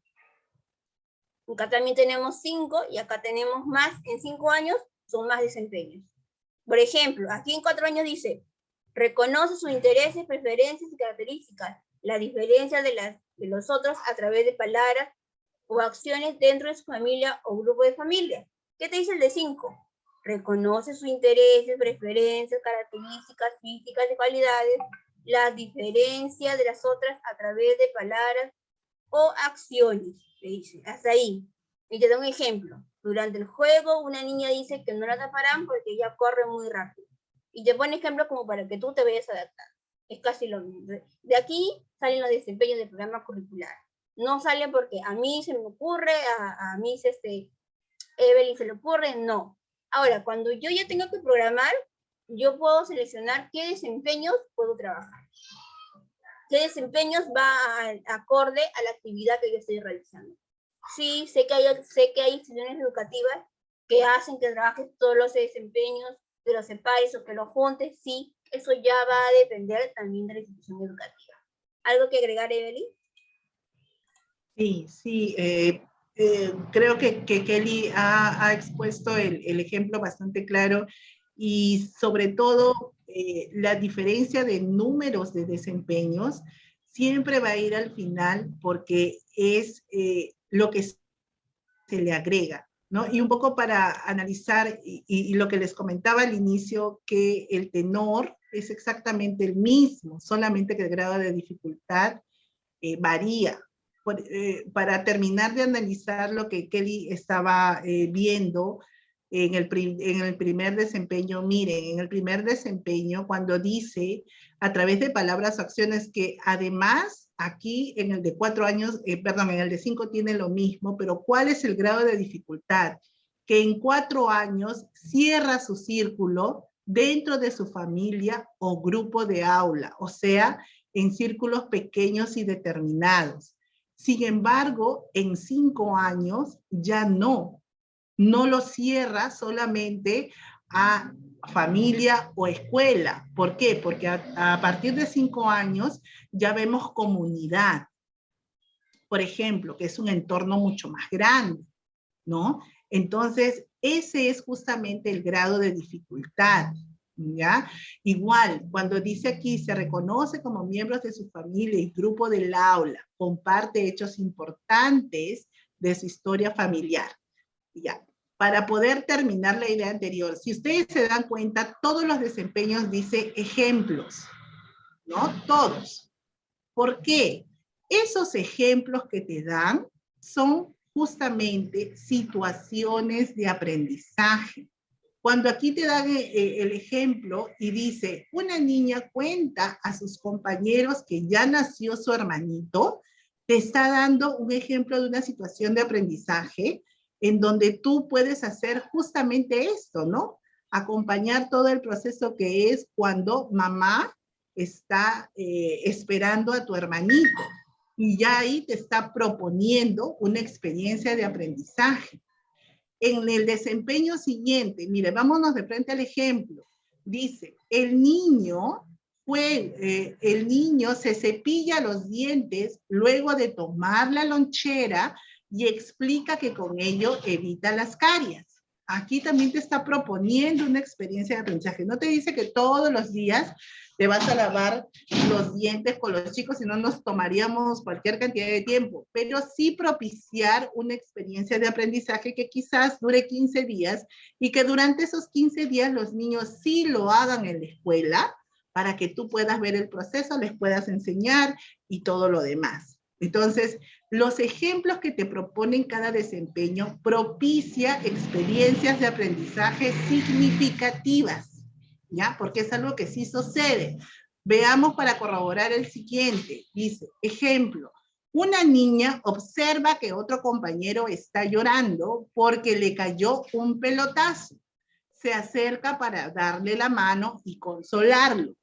Acá también tenemos 5 y acá tenemos más. En 5 años son más desempeños. Por ejemplo, aquí en 4 años dice, reconoce sus intereses, preferencias y características, la diferencia de los otros a través de palabras o acciones dentro de su familia o grupo de familia. ¿Qué te dice el de 5? Reconoce sus intereses, preferencias, características físicas y cualidades, las diferencias de las otras a través de palabras o acciones, le dice, hasta ahí. Y te doy un ejemplo. Durante el juego, una niña dice que no la taparán porque ella corre muy rápido. Y te pone ejemplo como para que tú te vayas a adaptar. Es casi lo mismo. De aquí salen los desempeños del programa curricular. No salen porque a mí se me ocurre, a mí Evelyn se le ocurre, no. Ahora, cuando yo ya tengo que programar, yo puedo seleccionar qué desempeños puedo trabajar. ¿Qué desempeños va acorde a la actividad que yo estoy realizando? Sí, sé que hay instituciones educativas que hacen que trabajes todos los desempeños, que los separes o que los juntes. Sí, eso ya va a depender también de la institución educativa. ¿Algo que agregar, Evelyn? Sí, creo que Kelly ha expuesto el ejemplo bastante claro y sobre todo la diferencia de números de desempeños siempre va a ir al final porque es lo que se le agrega, ¿no? Y un poco para analizar y lo que les comentaba al inicio, que el tenor es exactamente el mismo, solamente que el grado de dificultad varía. Para terminar de analizar lo que Kelly estaba viendo en el primer desempeño, miren, en el primer desempeño, cuando dice a través de palabras o acciones que además aquí en el de 4 años, perdón, en el de 5 tiene lo mismo, pero ¿cuál es el grado de dificultad? Que en 4 años cierra su círculo dentro de su familia o grupo de aula, o sea, en círculos pequeños y determinados. Sin embargo, en 5 años ya no lo cierra solamente a familia o escuela. ¿Por qué? Porque a partir de 5 años ya vemos comunidad, por ejemplo, que es un entorno mucho más grande, ¿no? Entonces, ese es justamente el grado de dificultad, ¿ya? Igual, cuando dice aquí, se reconoce como miembros de su familia y grupo del aula, comparte hechos importantes de su historia familiar, ¿ya? Para poder terminar la idea anterior, si ustedes se dan cuenta, todos los desempeños dice ejemplos, ¿no? Todos. ¿Por qué? Esos ejemplos que te dan son justamente situaciones de aprendizaje. Cuando aquí te dan el ejemplo y dice, una niña cuenta a sus compañeros que ya nació su hermanito, te está dando un ejemplo de una situación de aprendizaje en donde tú puedes hacer justamente esto, ¿no? Acompañar todo el proceso que es cuando mamá está esperando a tu hermanito y ya ahí te está proponiendo una experiencia de aprendizaje. En el desempeño siguiente, mire, vámonos de frente al ejemplo. Dice, el niño se cepilla los dientes luego de tomar la lonchera y explica que con ello evita las caries. Aquí también te está proponiendo una experiencia de aprendizaje. No te dice que todos los días te vas a lavar los dientes con los chicos, si no nos tomaríamos cualquier cantidad de tiempo, pero sí propiciar una experiencia de aprendizaje que quizás dure 15 días y que durante esos 15 días los niños sí lo hagan en la escuela para que tú puedas ver el proceso, les puedas enseñar y todo lo demás. Entonces, los ejemplos que te proponen cada desempeño propicia experiencias de aprendizaje significativas, ¿ya? Porque es algo que sí sucede. Veamos para corroborar el siguiente. Dice, ejemplo, una niña observa que otro compañero está llorando porque le cayó un pelotazo. Se acerca para darle la mano y consolarlo.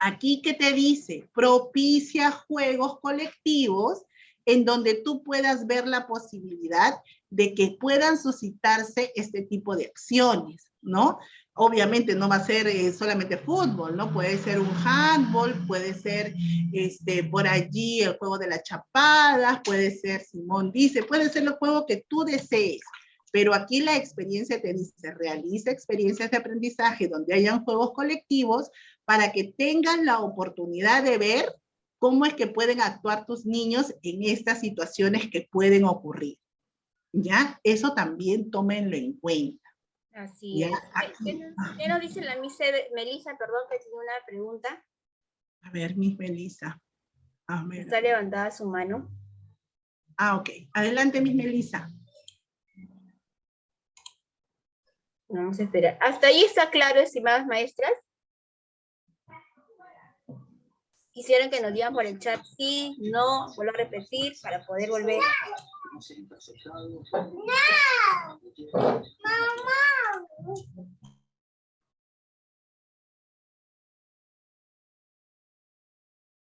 Aquí, ¿qué te dice? Propicia juegos colectivos en donde tú puedas ver la posibilidad de que puedan suscitarse este tipo de acciones, ¿no? Obviamente no va a ser solamente fútbol, ¿no? Puede ser un handball, puede ser por allí el juego de las chapadas, puede ser, Simón dice, puede ser el juego que tú desees. Pero aquí la experiencia te dice, realiza experiencias de aprendizaje donde hayan juegos colectivos para que tengan la oportunidad de ver cómo es que pueden actuar tus niños en estas situaciones que pueden ocurrir. ¿Ya? Eso también tómenlo en cuenta. Así ¿Ya? es. ¿Qué nos dice la Miss Melissa? Perdón, que tiene una pregunta. A ver, Miss Melissa. A ver. Está levantada su mano. Ah, ok. Adelante, Miss Melissa. Vamos a esperar. ¿Hasta ahí está claro, estimadas maestras? Quisieran que nos digan por el chat sí, no, vuelvo a repetir para poder volver. ¡No! ¡Mamá!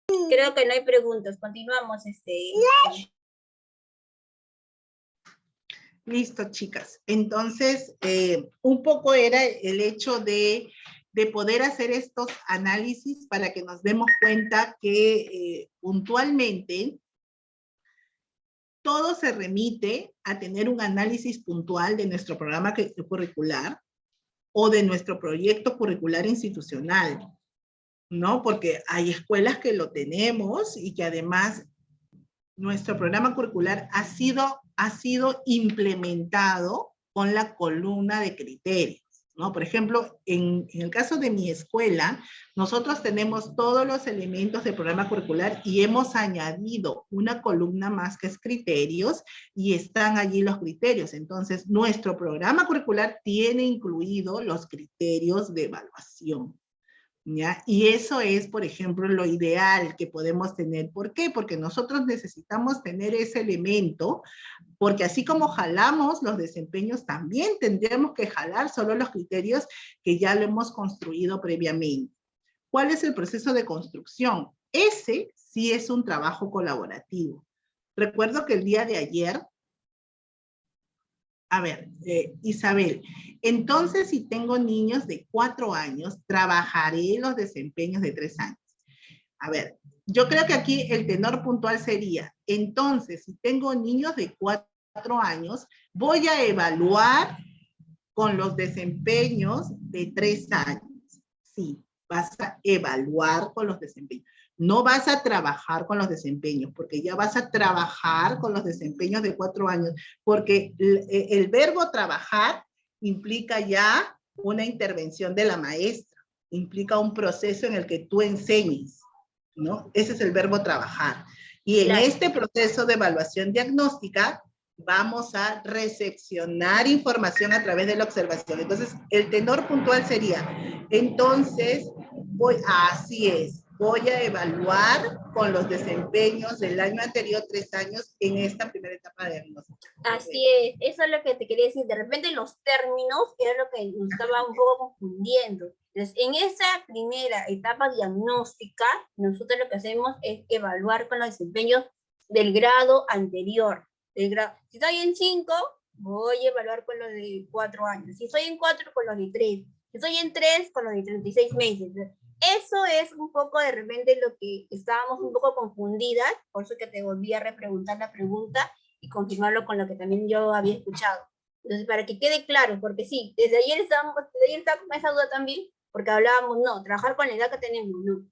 Creo que no hay preguntas. Continuamos. Listo, chicas. Entonces, un poco era el hecho de poder hacer estos análisis para que nos demos cuenta que puntualmente todo se remite a tener un análisis puntual de nuestro programa curricular o de nuestro proyecto curricular institucional, ¿no? Porque hay escuelas que lo tenemos y que además nuestro programa curricular ha sido implementado con la columna de criterios, ¿no? Por ejemplo, en el caso de mi escuela, nosotros tenemos todos los elementos del programa curricular y hemos añadido una columna más que es criterios y están allí los criterios. Entonces, nuestro programa curricular tiene incluido los criterios de evaluación. ¿Ya? Y eso es, por ejemplo, lo ideal que podemos tener. ¿Por qué? Porque nosotros necesitamos tener ese elemento, porque así como jalamos los desempeños, también tendríamos que jalar solo los criterios que ya lo hemos construido previamente. ¿Cuál es el proceso de construcción? Ese sí es un trabajo colaborativo. Recuerdo que el día de ayer, a ver, Isabel, entonces si tengo niños de 4 años, trabajaré los desempeños de 3 años. A ver, yo creo que aquí el tenor puntual sería, entonces si tengo niños de 4 años, voy a evaluar con los desempeños de 3 años. Sí, vas a evaluar con los desempeños. No vas a trabajar con los desempeños, porque ya vas a trabajar con los desempeños de 4 años, porque el verbo trabajar implica ya una intervención de la maestra, implica un proceso en el que tú enseñes, ¿no? Ese es el verbo trabajar. Y en este proceso de evaluación diagnóstica, vamos a recepcionar información a través de la observación. Entonces, el tenor puntual sería, entonces, así es, voy a evaluar con los desempeños del año anterior, 3 años, en esta primera etapa de diagnóstico. Así es, eso es lo que te quería decir. De repente los términos era lo que nos estaba un poco confundiendo. Entonces, en esa primera etapa diagnóstica, nosotros lo que hacemos es evaluar con los desempeños del grado anterior. Si estoy en 5, voy a evaluar con los de 4 años. Si estoy en 4, con los de 3. Si estoy en 3, con los de 36 meses. Eso es un poco de repente lo que estábamos un poco confundidas, por eso que te volví a repreguntar la pregunta y confirmarlo con lo que también yo había escuchado. Entonces, para que quede claro, porque sí, desde ayer estábamos con esa duda también, porque hablábamos, no, trabajar con la edad que tenemos, no.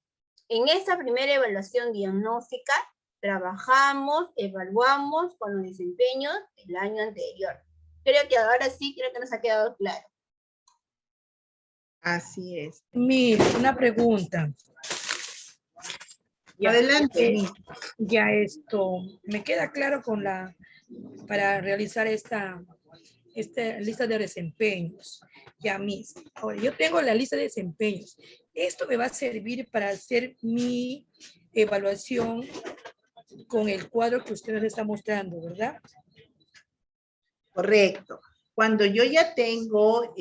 En esta primera evaluación diagnóstica, trabajamos, evaluamos con los desempeños del año anterior. Creo que ahora sí, creo que nos ha quedado claro. Así es. Una pregunta. Ya, adelante. Ya esto, me queda claro para realizar esta lista de desempeños. Ya mismo. Ahora, yo tengo la lista de desempeños. Esto me va a servir para hacer mi evaluación con el cuadro que usted nos está mostrando, ¿verdad? Correcto. Cuando yo ya tengo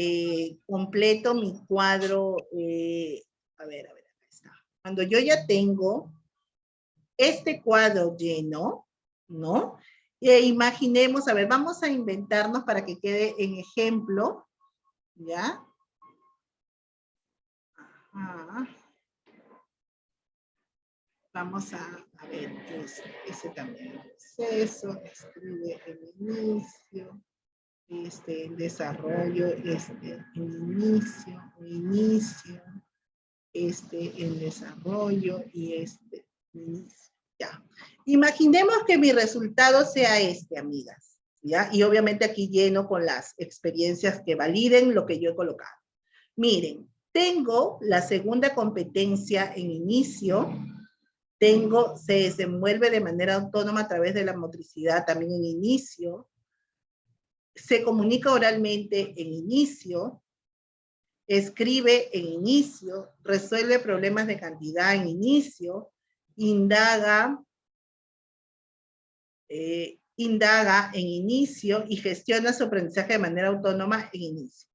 completo mi cuadro, a ver, acá está. Cuando yo ya tengo este cuadro lleno, ¿no? Imaginemos, a ver, vamos a inventarnos para que quede en ejemplo, ¿ya? Ajá. Vamos a ver, ese también es eso, escribe el inicio. El desarrollo, el inicio, el desarrollo y inicio. Ya. Imaginemos que mi resultado sea amigas, ¿ya? Y obviamente aquí lleno con las experiencias que validen lo que yo he colocado. Miren, tengo la segunda competencia en inicio, se desenvuelve de manera autónoma a través de la motricidad también en inicio, se comunica oralmente en inicio, escribe en inicio, resuelve problemas de cantidad en inicio, indaga en inicio y gestiona su aprendizaje de manera autónoma en inicio.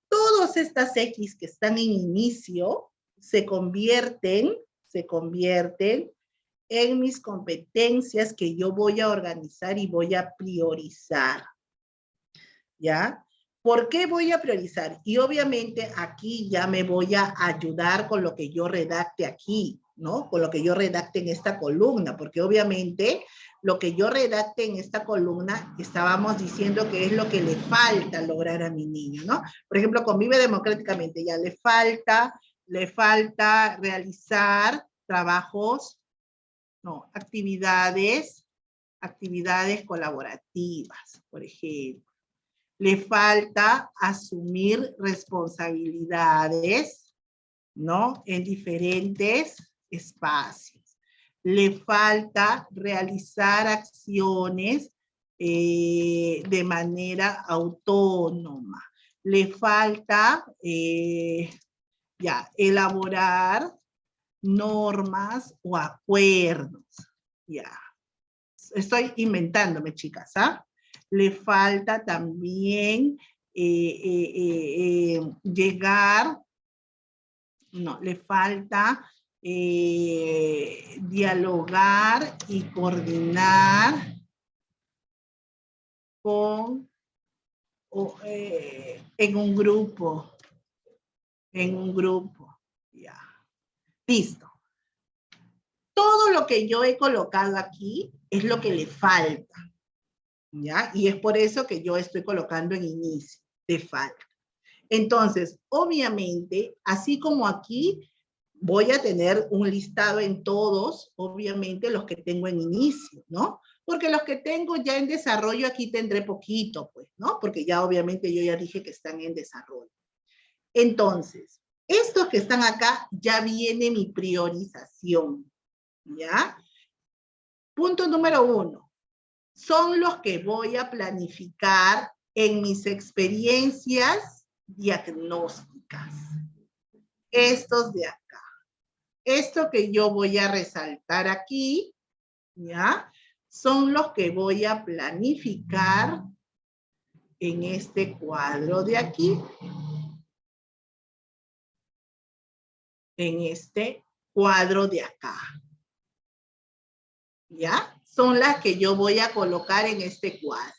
Todas estas X que están en inicio se convierten se convierten en mis competencias que yo voy a organizar y voy a priorizar. ¿Ya? ¿Por qué voy a priorizar? Y obviamente aquí ya me voy a ayudar con lo que yo redacte aquí, ¿no? Con lo que yo redacte en esta columna, porque obviamente lo que yo redacte en esta columna estábamos diciendo que es lo que le falta lograr a mi niño, ¿no? Por ejemplo, convive democráticamente, ya le falta realizar trabajos, no, actividades colaborativas, por ejemplo. Le falta asumir responsabilidades, ¿no? En diferentes espacios. Le falta realizar acciones de manera autónoma. Le falta elaborar normas o acuerdos. Ya. Estoy inventándome, chicas, ¿ah? Le falta también le falta dialogar y coordinar en un grupo, ya. Listo. Todo lo que yo he colocado aquí es lo que le falta. ¿Ya? Y es por eso que yo estoy colocando en inicio, de falta. Entonces, obviamente, así como aquí, voy a tener un listado en todos, obviamente, los que tengo en inicio, ¿no? Porque los que tengo ya en desarrollo, aquí tendré poquito, pues, ¿no? Porque ya obviamente yo ya dije que están en desarrollo. Entonces, estos que están acá, ya viene mi priorización, ¿ya? Punto número 1. Son los que voy a planificar en mis experiencias diagnósticas. Estos de acá. Esto que yo voy a resaltar aquí, ¿ya? Son los que voy a planificar en este cuadro de aquí. En este cuadro de acá. ¿Ya? Son las que yo voy a colocar en este cuadro.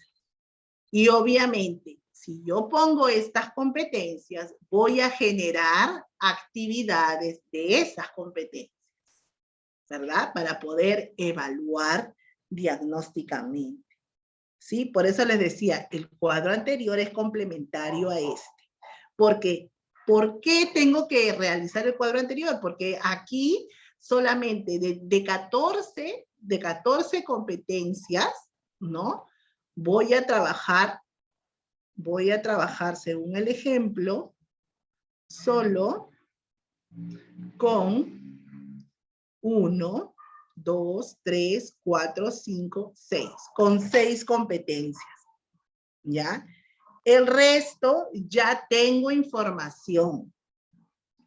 Y obviamente, si yo pongo estas competencias, voy a generar actividades de esas competencias, ¿verdad? Para poder evaluar diagnósticamente. ¿Sí? Por eso les decía, el cuadro anterior es complementario a este. Porque, ¿por qué tengo que realizar el cuadro anterior? Porque aquí solamente de 14 competencias, ¿no? Voy a trabajar según el ejemplo, solo con 1, 2, 3, 4, 5, 6. Con 6 competencias, ¿ya? El resto ya tengo información.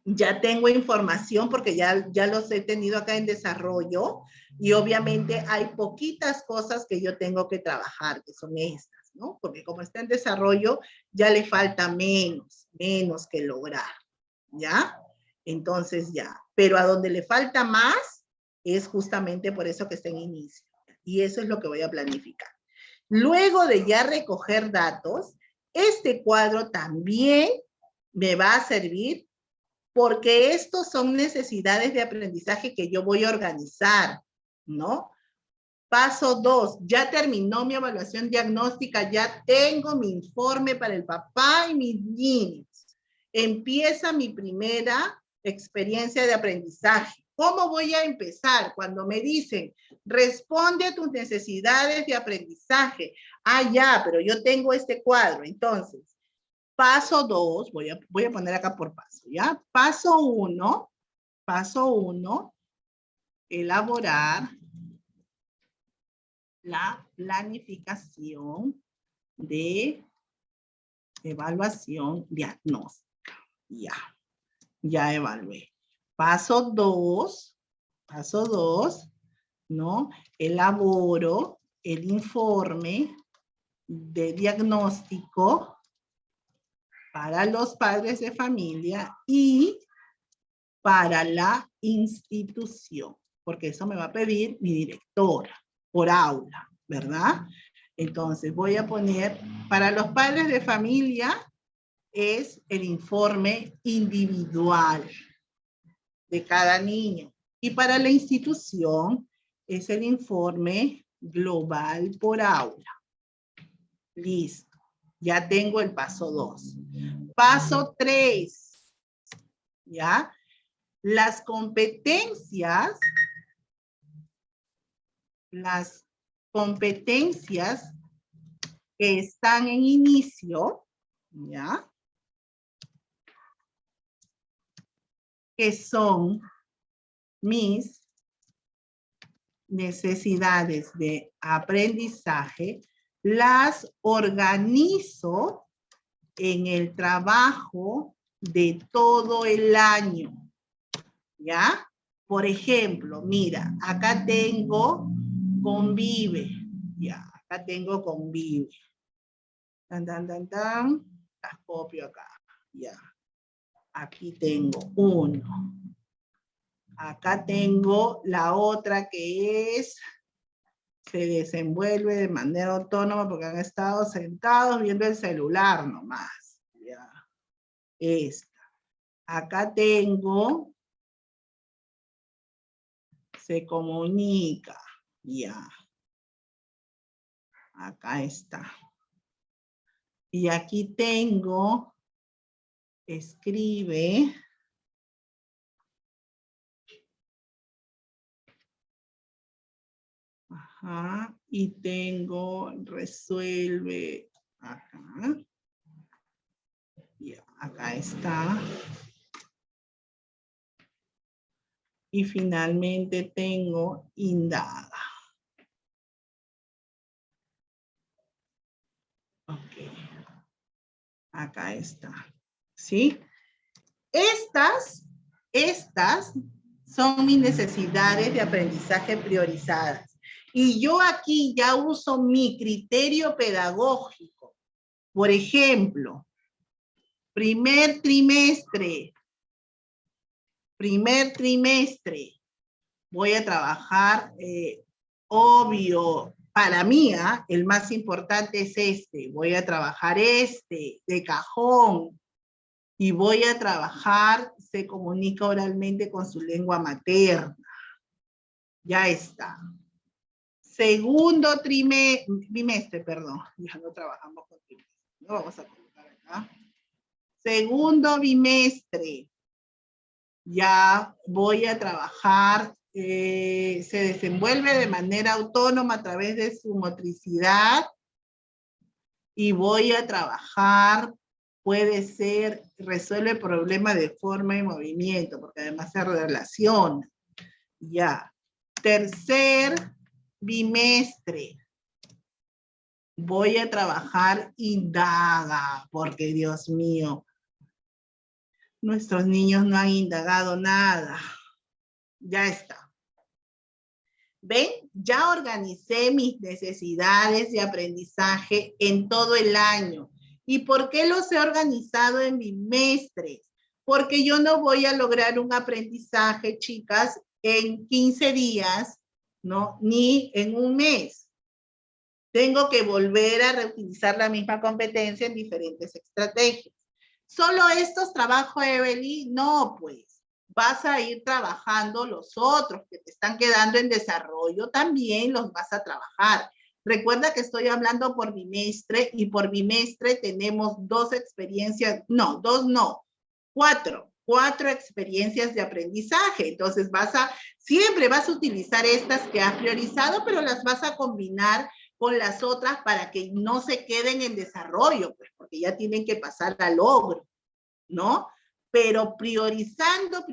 Ya tengo información porque ya los he tenido acá en desarrollo y obviamente hay poquitas cosas que yo tengo que trabajar, que son estas, ¿no? Porque como está en desarrollo, ya le falta menos que lograr, ¿ya? Entonces ya, pero a donde le falta más es justamente por eso que está en inicio. Y eso es lo que voy a planificar. Luego de ya recoger datos, este cuadro también me va a servir porque estos son necesidades de aprendizaje que yo voy a organizar, ¿no? Paso 2, ya terminó mi evaluación diagnóstica, ya tengo mi informe para el papá y mis niños. Empieza mi primera experiencia de aprendizaje. ¿Cómo voy a empezar? Cuando me dicen, responde a tus necesidades de aprendizaje. Ah, ya, pero yo tengo este cuadro. Entonces, paso 2, voy a poner acá por paso, ¿ya? Paso 1, elaborar la planificación de evaluación diagnóstica. Ya evalué. Paso 2, ¿no? Elaboro el informe de diagnóstico para los padres de familia y para la institución, porque eso me va a pedir mi directora por aula, ¿verdad? Entonces voy a poner, para los padres de familia, es el informe individual de cada niño. Y para la institución es el informe global por aula. Listo. Ya tengo el paso 2. Paso 3. ¿Ya? Las competencias que están en inicio, ¿ya? Que son mis necesidades de aprendizaje, las organizo en el trabajo de todo el año, ¿ya? Por ejemplo, mira, acá tengo convive, ya, acá tengo convive. Tan, las copio acá, ya. Aquí tengo 1. Acá tengo la otra que es, se desenvuelve de manera autónoma porque han estado sentados viendo el celular nomás. Ya. Esta. Acá tengo, se comunica. Ya. Acá está. Y aquí tengo, escribe. Ajá, y tengo, resuelve acá. Ya, acá está. Y finalmente tengo indaga. Ok. Acá está. ¿Sí? Estas son mis necesidades de aprendizaje priorizadas. Y yo aquí ya uso mi criterio pedagógico. Por ejemplo, primer trimestre, voy a trabajar, obvio, para mí, el más importante es este, voy a trabajar este, de cajón, y voy a trabajar, se comunica oralmente con su lengua materna. Ya está. Segundo bimestre, perdón, ya no trabajamos con trimestre, no vamos a colocar acá. Segundo bimestre, ya voy a trabajar, se desenvuelve de manera autónoma a través de su motricidad y voy a trabajar, puede ser, resuelve problemas de forma y movimiento, porque además se relaciona. Ya. Tercer bimestre, voy a trabajar indaga, porque Dios mío, nuestros niños no han indagado nada. Ya está. ¿Ven? Ya organicé mis necesidades de aprendizaje en todo el año. ¿Y por qué los he organizado en bimestres? Porque yo no voy a lograr un aprendizaje, chicas, en 15 días, ¿no? Ni en un mes. Tengo que volver a reutilizar la misma competencia en diferentes estrategias. ¿Solo estos trabajo, Evelyn? No, pues. Vas a ir trabajando los otros que te están quedando en desarrollo, también los vas a trabajar. Recuerda que estoy hablando por bimestre y por bimestre tenemos 2 experiencias, no, 2 no, 4 experiencias de aprendizaje. Entonces siempre vas a utilizar estas que has priorizado, pero las vas a combinar con las otras para que no se queden en desarrollo, pues, porque ya tienen que pasar al logro, ¿no? Pero priorizando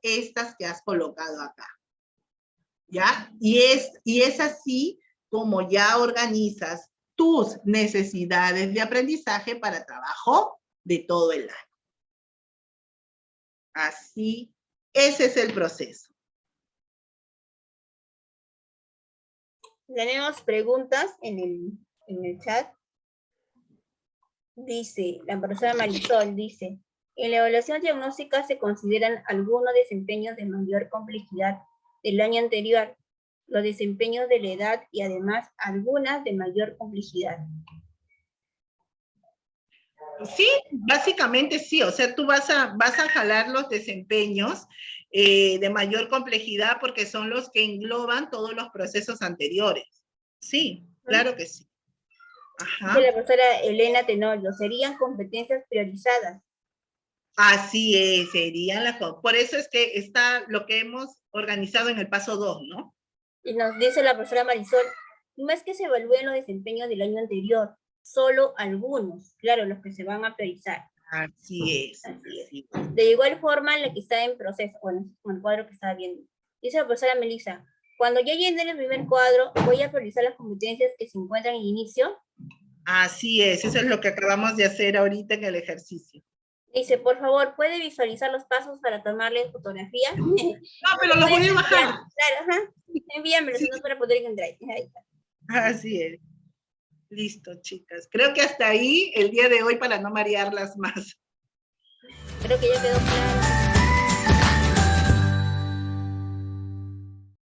estas que has colocado acá. ¿Ya? Y es así como ya organizas tus necesidades de aprendizaje para trabajo de todo el año. Así, ese es el proceso. Tenemos preguntas en el chat. Dice, la profesora Marisol dice, En la evaluación diagnóstica se consideran algunos desempeños de mayor complejidad del año anterior, los desempeños de la edad y además algunas de mayor complejidad. Sí, básicamente sí, o sea, tú vas a jalar los desempeños de mayor complejidad porque son los que engloban todos los procesos anteriores. Sí, claro que sí. Ajá. Dice la profesora Elena Tenorio, serían competencias priorizadas. Así es, serían las... Por eso es que está lo que hemos organizado en el paso 2, ¿no? Y nos dice la profesora Marisol, no es que se evalúen los desempeños del año anterior, solo algunos, claro, los que se van a priorizar. Así es. Así es. De igual forma, la que está en proceso, bueno, con el cuadro que estaba viendo. Dice la profesora Melissa, cuando ya llene el primer cuadro, voy a priorizar las competencias que se encuentran en inicio. Así es, eso es lo que acabamos de hacer ahorita en el ejercicio. Dice, por favor, ¿puede visualizar los pasos para tomarle fotografía? No, pero los voy a bajar. Claro, ajá. Envíamelo, sí. No para poder encontrar. Ahí está. Así es. Listo, chicas. Creo que hasta ahí el día de hoy para no marearlas más. Creo que ya quedó claro.